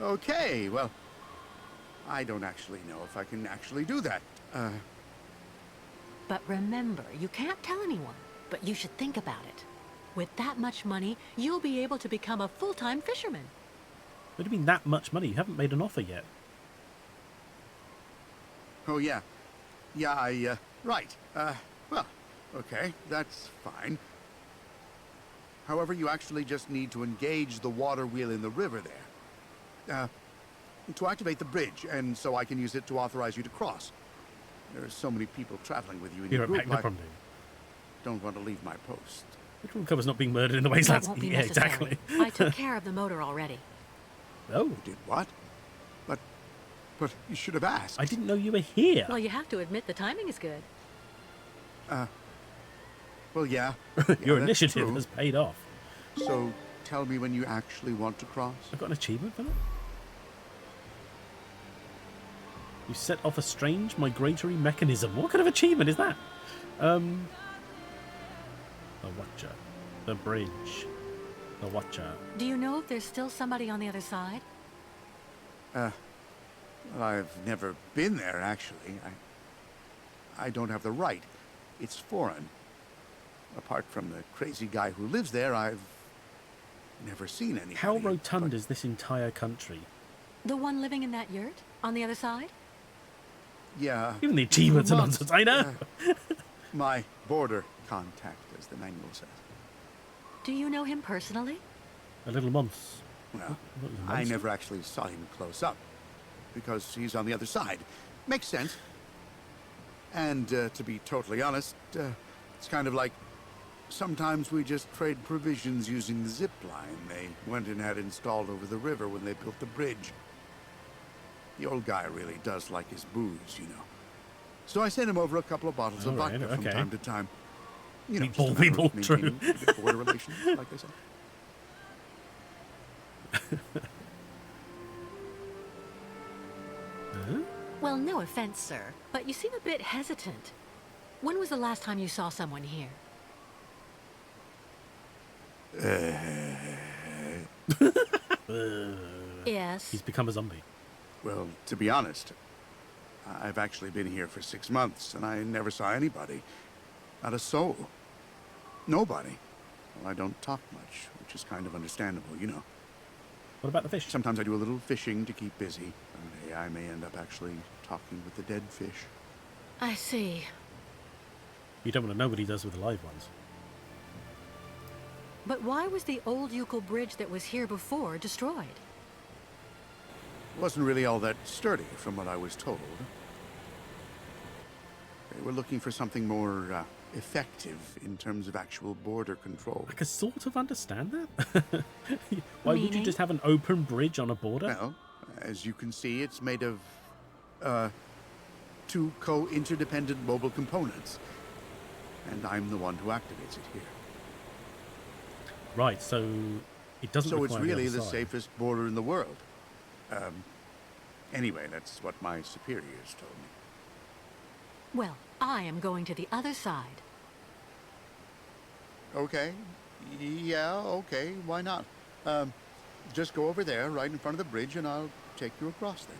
Okay, well, I don't actually know if I can actually do that. But remember, you can't tell anyone, but you should think about it. With that much money, you'll be able to become a full-time fisherman. What do you mean that much money? You haven't made an offer yet. Oh, yeah. Yeah, right. Well, okay, that's fine. However, you actually just need to engage the water wheel in the river there. To activate the bridge, and so I can use it to authorize you to cross. There are so many people traveling with you in your group, I don't want to leave my post. Which one covers not being murdered in the wastelands? That won't be Yeah, necessary. exactly. I took care of the motor already. Oh. You did what? But you should have asked. I didn't know you were here. Well, you have to admit the timing is good. Well, yeah. Your that's initiative true. has paid off. So, tell me when you actually want to cross. I've got an achievement for that. You set off a strange migratory mechanism. What kind of achievement is that? The Watcher. The bridge. The Watcher. Do you know if there's still somebody on the other side? Well, I've never been there, actually. I don't have the right. It's foreign. Apart from the crazy guy who lives there, I've never seen anybody. How rotund is this entire country? The one living in that yurt? On the other side? Yeah. Even the achievements are nonsense, I know. My border contact, as the manual says. Do you know him personally? A little monster. Well, I never actually saw him close up, because he's on the other side. Makes sense. And to be totally honest, it's kind of like sometimes we just trade provisions using the zip line they went and had installed over the river when they built the bridge. The old guy really does like his booze, you know. So I sent him over a couple of bottles of vodka from time to time. You know, People, people, true. Border relations, like they say. Huh? Well, no offense, sir, but you seem a bit hesitant. When was the last time you saw someone here? Yes. He's become a zombie. Well, to be honest, I've actually been here for 6 months, and I never saw anybody. Not a soul. Nobody. Well, I don't talk much, which is kind of understandable, you know. What about the fish? Sometimes I do a little fishing to keep busy. Someday I may end up actually talking with the dead fish. I see. You don't want to know what he does with the live ones. But why was the old Euclid bridge that was here before destroyed? It wasn't really all that sturdy, from what I was told. They were looking for something more effective in terms of actual border control. I can sort of understand that. Why would you Meaning? just have an open bridge on a border? Well, as you can see, it's made of 2 co-interdependent mobile components. And I'm the one who activates it here. Right, so it doesn't So it's require really the the other side. safest border in the world. Anyway, that's what my superiors told me. Well, I am going to the other side. Okay. Yeah, okay. Why not? Just go over there, right in front of the bridge, and I'll take you across then.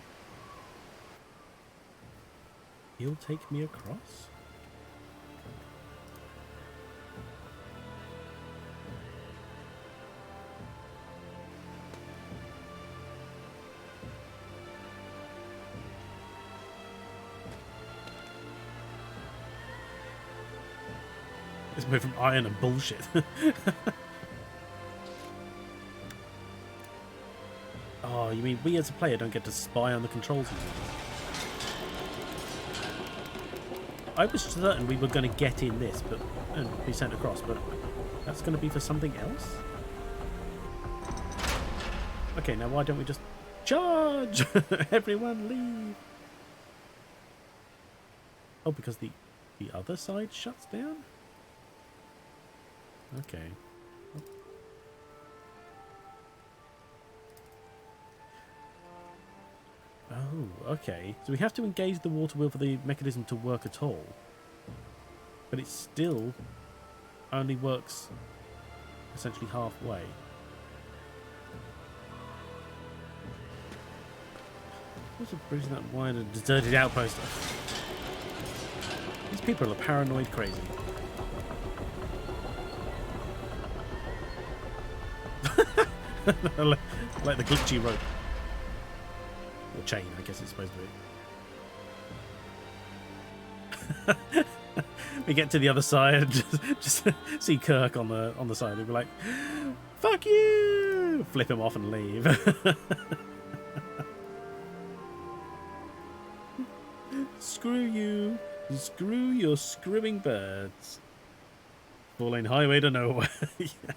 He'll take me across? It's made from iron and bullshit. Oh, you mean we as a player don't get to spy on the controls anymore? I was certain we were going to get in this and be sent across, but that's going to be for something else? Okay, now why don't we just charge? Everyone leave. Oh, because the other side shuts down? Okay. Oh, okay. So we have to engage the water wheel for the mechanism to work at all. But it still only works essentially halfway. What's a bridge that wide and deserted outpost? These people are paranoid crazy. Like the glitchy rope. Or chain, I guess it's supposed to be. We get to the other side, just see Kirk on the side, and we're like, "Fuck you!" Flip him off and leave. Screw you! Screw your screwing birds! 4-lane highway to nowhere. Yeah.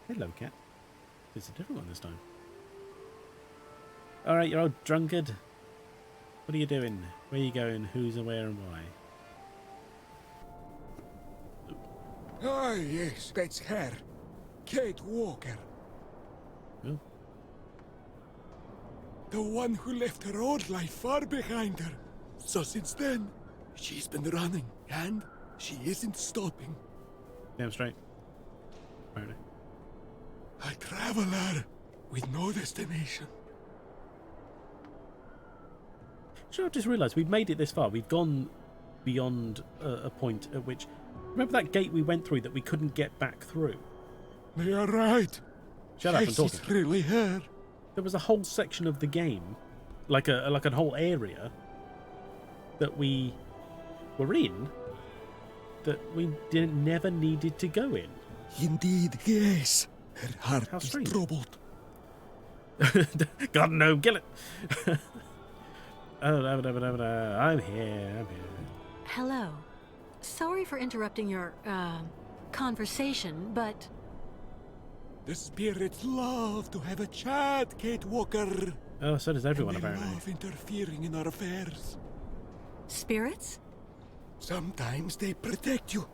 Hello, cat. It's a different one this time. Alright, you old drunkard. What are you doing? Where are you going? Who's and where and why? Ah, yes, that's her. Kate Walker. Oh. The one who left her old life far behind her. So since then, she's been running, and she isn't stopping. Damn straight. Apparently. A traveler with no destination. Sure, I've just realised we've made it this far. We've gone beyond a point at which... Remember that gate we went through that we couldn't get back through? You're right. Shut up, I'm Yes, talking. it's really her. There was a whole section of the game, like a whole area, that we were in, that we never needed to go in. Indeed, yes. Her heart How is strange. troubled. God no, kill it. Oh, no, no, no, no. I'm here. Hello. Sorry for interrupting your, conversation, but... The spirits love to have a chat, Kate Walker. Oh, so does everyone, And they apparently. love interfering in our affairs. Spirits? Sometimes they protect you.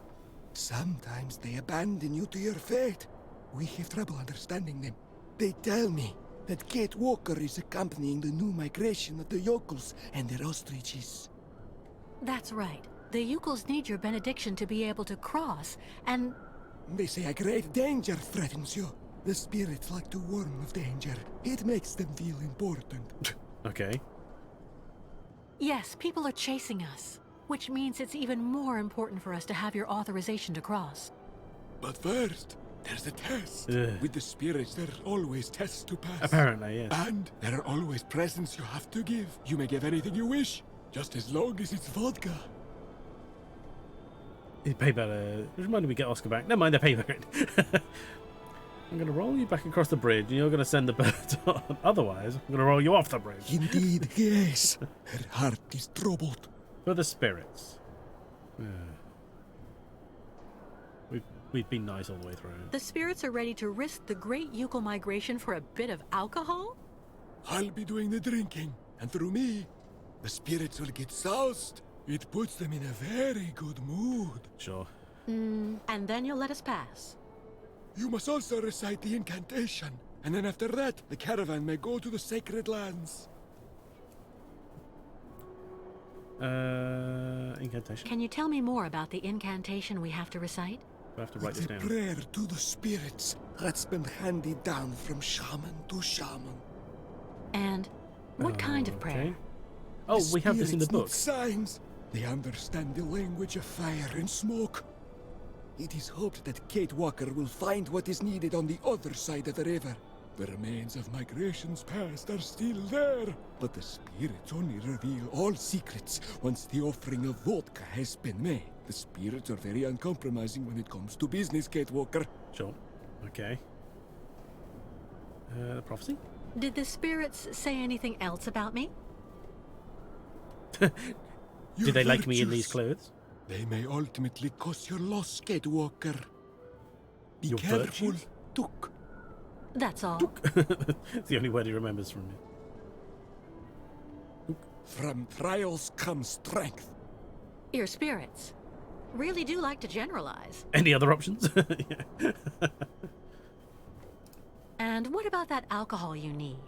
Sometimes they abandon you to your fate. We have trouble understanding them. They tell me that Kate Walker is accompanying the new migration of the yokels and their ostriches. That's right. The Yukels need your benediction to be able to cross, and... They say a great danger threatens you. The spirits like to warn of danger. It makes them feel important. Okay. Yes, people are chasing us, which means it's even more important for us to have your authorization to cross. But first, there's a test. Ugh. With the spirits, there are always tests to pass. Apparently, yes. And there are always presents you have to give. You may give anything you wish, just as long as it's vodka. Pay better. It reminded me to get Oscar back. Never mind, they're paying it. I'm going to roll you back across the bridge, and you're going to send the bird on. Otherwise, I'm going to roll you off the bridge. Indeed, yes. Her heart is troubled. For the spirits. Yeah. We've been nice all the way through. The spirits are ready to risk the great Yukel migration for a bit of alcohol? I'll be doing the drinking, and through me, the spirits will get soused. It puts them in a very good mood. Sure. And then you'll let us pass. You must also recite the incantation, and then after that, the caravan may go to the sacred lands. Incantation? Can you tell me more about the incantation we have to recite? I have to write It's this a down. prayer to the spirits that's been handed down from shaman to shaman. And what kind of prayer? Okay. Oh, we have this in the Spirits need book. signs. They understand the language of fire and smoke. It is hoped that Kate Walker will find what is needed on the other side of the river. The remains of migrations past are still there, but the spirits only reveal all secrets once the offering of vodka has been made. The spirits are very uncompromising when it comes to business, Kate Walker. Sure. Okay. Prophecy? Did the spirits say anything else about me? Did they like me in these clothes? They may ultimately cause your loss, Kate Walker. Be Your careful, virtues? Duke. That's all. It's the only word he remembers from me. From trials comes strength. Your spirits really do like to generalize. Any other options? Yeah. And what about that alcohol you need?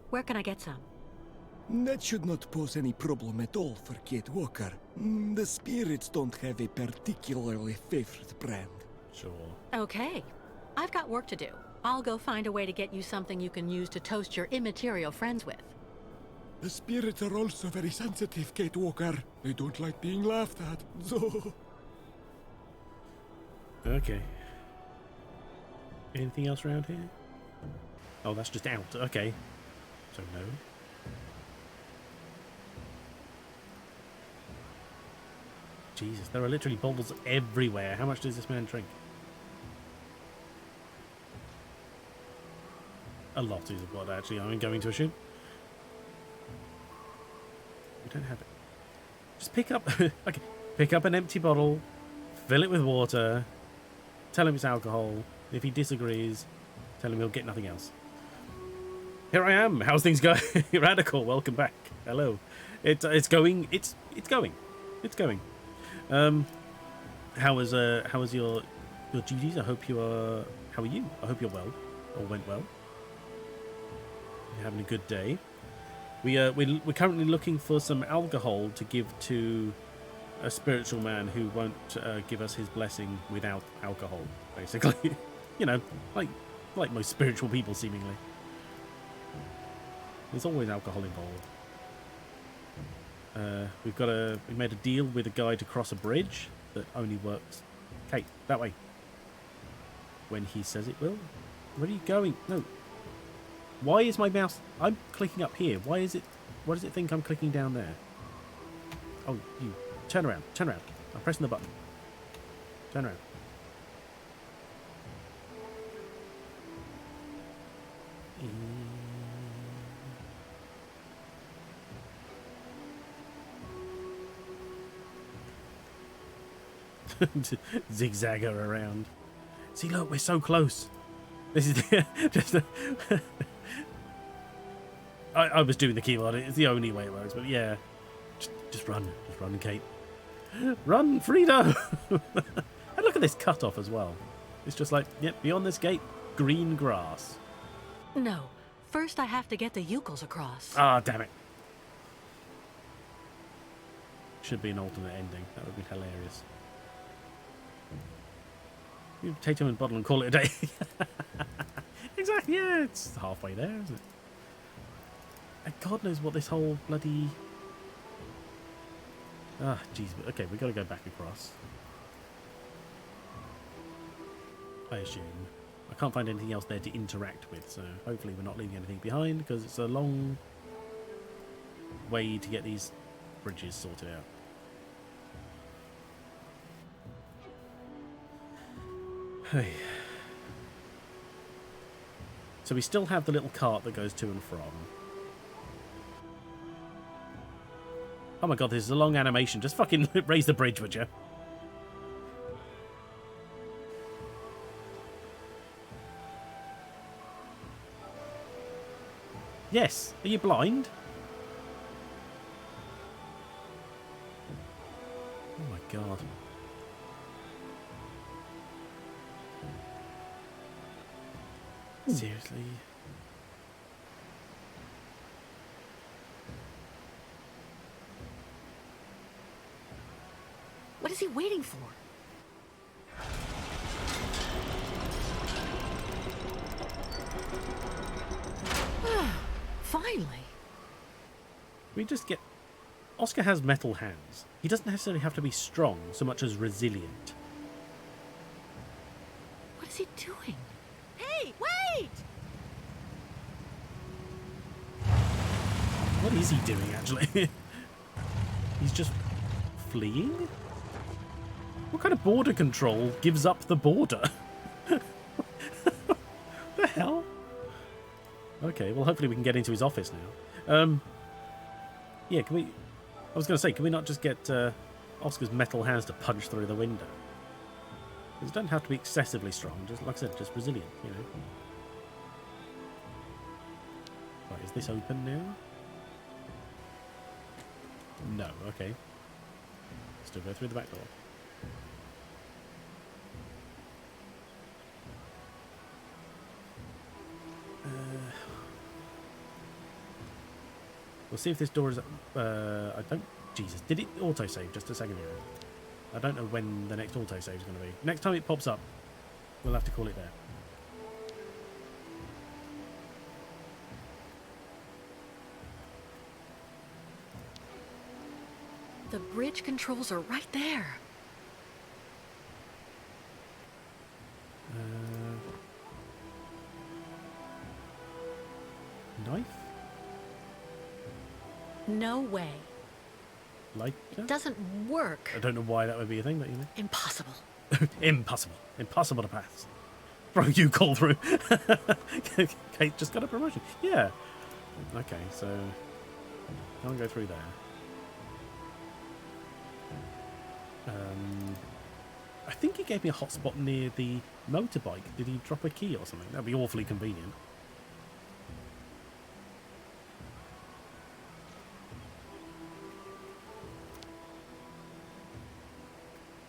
Where can I get some? That should not pose any problem at all for Kate Walker. The spirits don't have a particularly favorite brand. Sure. Okay. I've got work to do. I'll go find a way to get you something you can use to toast your immaterial friends with. The spirits are also very sensitive, Kate Walker. They don't like being laughed at. So... Okay. Anything else around here? Oh, that's just out. Okay. So no. Jesus, there are literally bottles everywhere. How much does this man drink? A lot is what actually I'm going to assume. We don't have it. Just pick up okay. Pick up an empty bottle, fill it with water, tell him it's alcohol. If he disagrees, tell him he'll get nothing else. Here I am. How's things going? Radical, welcome back. Hello. It's going. It's going. It's going. How was your duties? I hope you are. How are you? I hope you're well, or went well. You're having a good day. We're currently looking for some alcohol to give to a spiritual man who won't give us his blessing without alcohol. Basically, you know, like most spiritual people, seemingly. There's always alcohol involved. We made a deal with a guy to cross a bridge that only works. Kate, that way. When he says it will. Where are you going? No. Why is my mouse? I'm clicking up here. Why is it? What does it think I'm clicking down there? Oh, you turn around. Turn around. I'm pressing the button. Turn around. Zigzag her around. See, look, we're so close. This is just. I was doing the keyword. It's the only way it works. But yeah, just run, Kate. Run, Frida. And look at this cutoff as well. It's just like, yep, beyond this gate, green grass. No. First I have to get the Yukels across. Ah, damn it. Should be an alternate ending. That would be hilarious. You take them in a bottle and call it a day. Exactly, yeah, it's halfway there, isn't it? And God knows what this whole bloody... Ah, jeez. Okay, we've got to go back across. I assume. I can't find anything else there to interact with, so hopefully we're not leaving anything behind, because it's a long way to get these bridges sorted out. Hey. So we still have the little cart that goes to and from. Oh my god, this is a long animation. Just fucking raise the bridge, would you? Yes. Are you blind? Oh my god. Seriously? What is he waiting for? Finally. We just get... Oscar has metal hands. He doesn't necessarily have to be strong so much as resilient. What is he doing? Hey, wait! What is he doing, actually? He's just fleeing? What kind of border control gives up the border? The hell? Okay, well, hopefully we can get into his office now. Yeah, can we... I was going to say, can we not just get Oscar's metal hands to punch through the window? Because don't have to be excessively strong, just like I said, just resilient, you know. Right, is this open now? No, okay. Still go through the back door. We'll see if this door is... I don't... Jesus, did it autosave just a second ago? I don't know when the next autosave is going to be. Next time it pops up, we'll have to call it there. The bridge controls are right there. Knife? No way. Like It doesn't work. I don't know why that would be a thing, but you know. Impossible. Impossible. Impossible to pass. Bro, you call through. Kate just got a promotion. Yeah. Okay, so... Can't go through there. I think he gave me a hotspot near the motorbike. Did he drop a key or something? That'd be awfully convenient.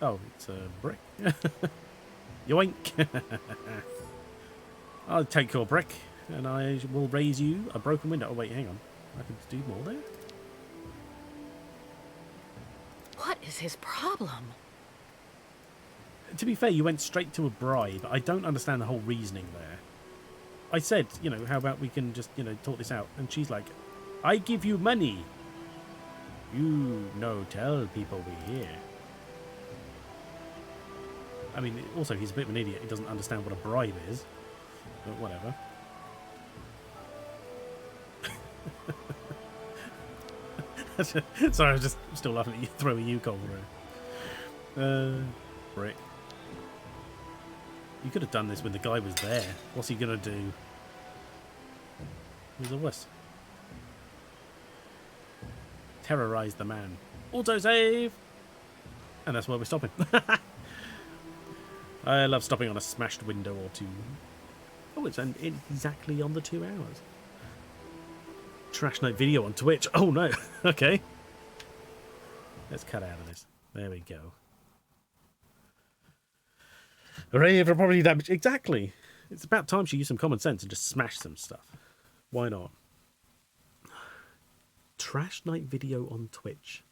Oh, it's a brick. Yoink! I'll take your brick, and I will raise you a broken window. Oh, wait, hang on. I can do more there? What is his problem? To be fair, you went straight to a bribe. I don't understand the whole reasoning there. I said, you know, how about we can just, you know, talk this out? And she's like, I give you money. You no tell people we here. I mean, also, he's a bit of an idiot. He doesn't understand what a bribe is. But whatever. Sorry, I was just still laughing at you throwing you cold through. Brick. You could have done this when the guy was there. What's he gonna do? He's a wuss. Terrorize the man. Autosave! And that's where we're stopping. I love stopping on a smashed window or two. Oh, it's exactly on the 2 hours. Trash night video on Twitch. Oh no. Okay. Let's cut out of this. There we go. Hooray for property damage. Exactly. It's about time she used some common sense and just smashed some stuff. Why not? Trash night video on Twitch.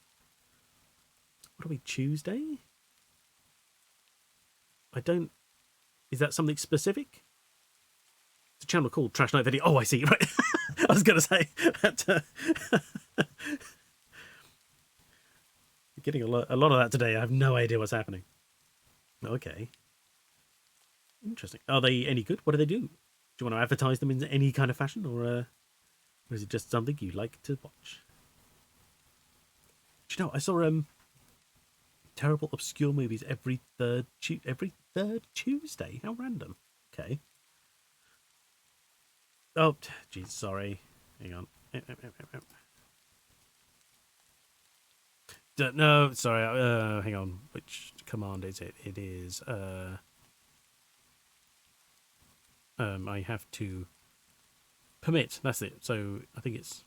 What are we, Tuesday? I don't... Is that something specific? It's a channel called Trash Night Video. Oh, I see. Right. I was going to say that. Getting a lot of that today. I have no idea what's happening. Okay. Interesting. Are they any good? What do they do? Do you want to advertise them in any kind of fashion, or is it just something you like to watch? Do you know, I saw terrible obscure movies every third Tuesday. How random. Okay. Oh, jeez, sorry. Hang on. No, sorry. Hang on. Which command is it? It is. I have to permit. That's it. So I think it's.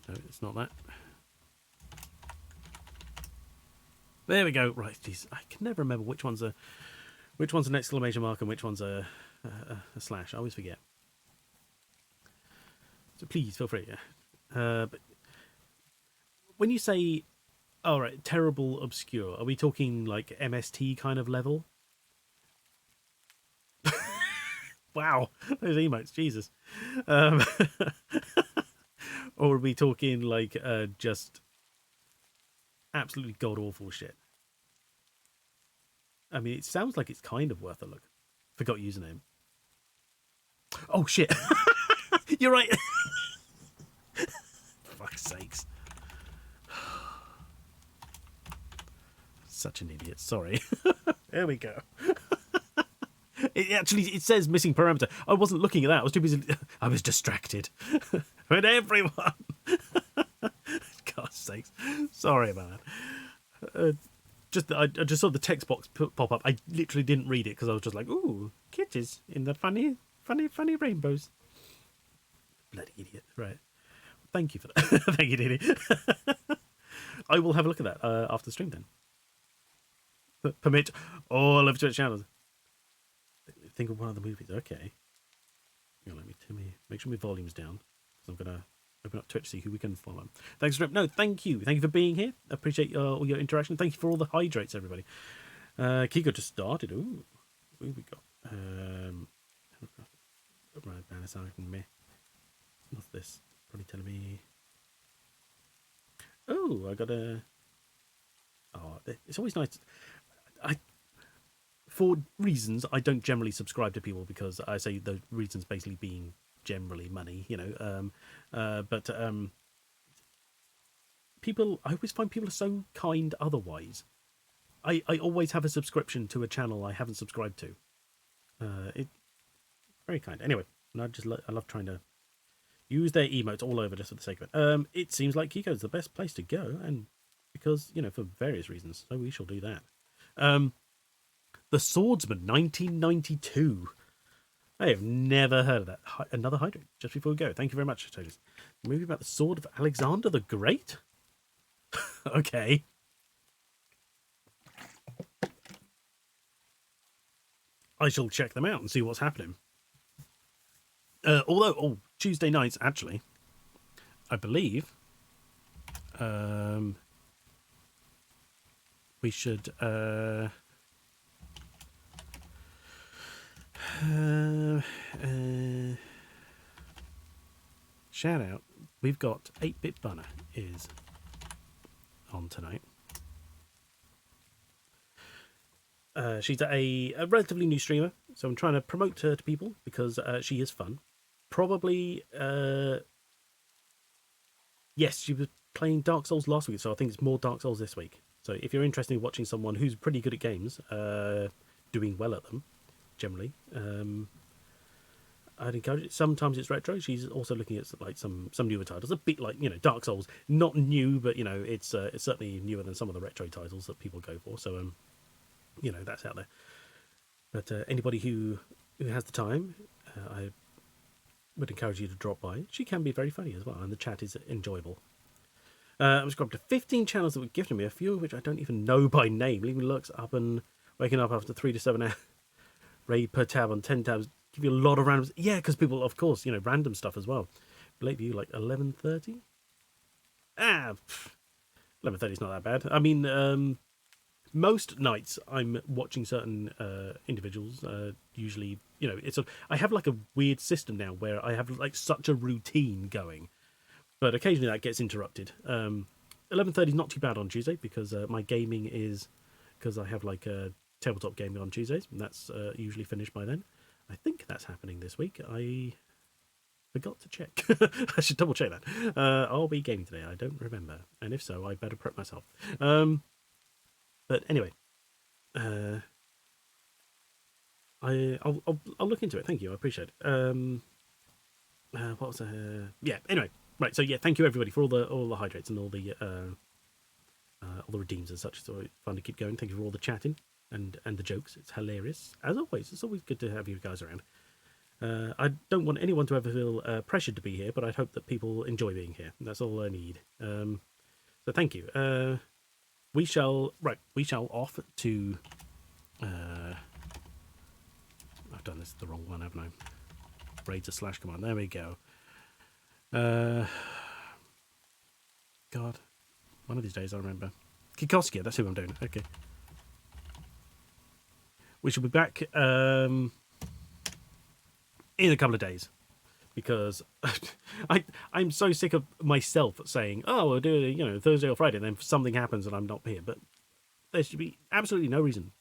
No, it's not that. There we go. Right, geez, I can never remember which one's an exclamation mark and which one's a slash. I always forget. So please feel free. But when you say, all right, terrible, obscure, are we talking like MST kind of level? Wow, those emotes, Jesus. Or are we talking like just absolutely god awful shit? I mean, it sounds like it's kind of worth a look. Forgot username. Oh shit! You're right. Fuck's sakes. Such an idiot. Sorry. There we go. It says missing parameter. I wasn't looking at that. I was too busy. I was distracted. But everyone. God's sakes. Sorry about that. I just saw the text box pop up. I literally didn't read it because I was just like, ooh, kitties in the funny rainbows. Bloody idiot. Right. Thank you for that. Thank you, Didi. I will have a look at that after the stream then. Permit all of Twitch channels. Think of one of the movies. Okay. Let me make sure my volume's down. So I'm gonna open up Twitch to see who we can follow. Thanks for thank you for being here. I appreciate all your interaction. Thank you for all the hydrates, everybody. Kiko just started. Ooh, who we got? What's this? Probably telling me. Oh, I got a. Oh, it's always nice. For reasons, I don't generally subscribe to people because I say the reasons basically being generally money, but people, I always find people are so kind otherwise. I always have a subscription to a channel I haven't subscribed to. It very kind. Anyway, and I love trying to use their emotes all over just for the sake of it. It seems like Kiko's the best place to go, and because, for various reasons, so we shall do that. The Swordsman, 1992. I have never heard of that. Another hydrate just before we go. Thank you very much, Totus. A movie about the sword of Alexander the Great? Okay. I shall check them out and see what's happening. Although, Tuesday nights, actually, I believe, we should, shout out, we've got 8-Bit Bunner is on tonight. She's a relatively new streamer, so I'm trying to promote her to people because she is fun. Probably, yes, she was playing Dark Souls last week, so I think it's more Dark Souls this week. So if you're interested in watching someone who's pretty good at games, doing well at them, generally, I'd encourage it. Sometimes it's retro. She's also looking at like some newer titles, a bit like Dark Souls, not new, but it's certainly newer than some of the retro titles that people go for. So that's out there. But anybody who has the time, I would encourage you to drop by. She can be very funny as well, and the chat is enjoyable. I was grabbed to 15 channels that were gifted me, a few of which I don't even know by name. Leaving looks up and waking up after 3 to 7 hours. Raid per tab on 10 tabs. Give you a lot of randoms. Yeah, because people, of course, random stuff as well. Late view, like 11:30? 11:30 is not that bad. I mean, most nights I'm watching certain individuals. Usually, I have like a weird system now where I have like such a routine going. But occasionally that gets interrupted. 11:30 is not too bad on Tuesday because my gaming is... Because I have like a tabletop gaming on Tuesdays, and that's usually finished by then. I think that's happening this week. I forgot to check. I should double check that. I'll be gaming today. I don't remember. And if so, I better prep myself. But anyway, I'll look into it. Thank you. I appreciate it. What was yeah. Anyway, right. So yeah, thank you everybody for all the hydrates and all the redeems and such. It's always fun to keep going. Thank you for all the chatting and the jokes. It's hilarious as always. It's always good to have you guys around. I don't want anyone to ever feel pressured to be here, but I hope that people enjoy being here. That's all I need. So thank you. We shall off to. I've done this the wrong one, haven't I? Raids / command. There we go. God, one of these days I'll remember. Kikoskia, that's who I'm doing. Okay. We shall be back in a couple of days because I'm so sick of myself saying, "Oh, we'll do it, Thursday or Friday," and then something happens and I'm not here. But there should be absolutely no reason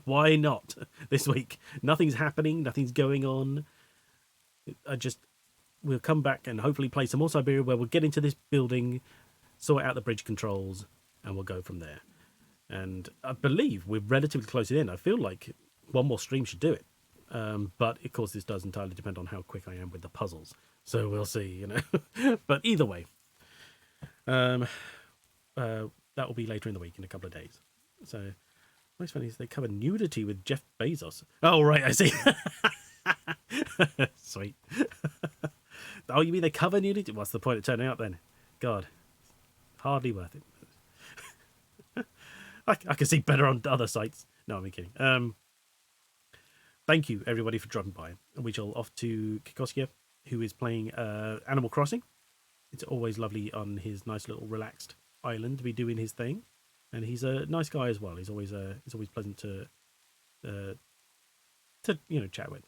why not this week. Nothing's happening. Nothing's going on. We'll come back and hopefully play some more Syberia where we'll get into this building, sort out the bridge controls, and we'll go from there. And I believe we're relatively close to the end. I feel like one more stream should do it. But of course, this does entirely depend on how quick I am with the puzzles. So we'll see, But either way, that will be later in the week in a couple of days. So what's funny is they cover nudity with Jeff Bezos. Oh, right, I see. Sweet. Oh, you mean they cover nudity? What's the point of turning up then? God, hardly worth it. I can see better on other sites. No, I'm kidding. Thank you, everybody, for dropping by. And we shall off to Kikoskia, who is playing Animal Crossing. It's always lovely on his nice little relaxed island to be doing his thing. And he's a nice guy as well. He's always pleasant to chat with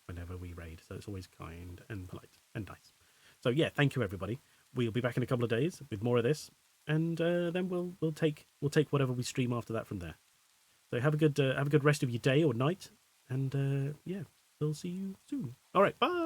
whenever we raid. So it's always kind and polite and nice. So yeah, thank you, everybody. We'll be back in a couple of days with more of this. And then we'll take whatever we stream after that from there. So have a good rest of your day or night, and yeah, we'll see you soon. All right, bye.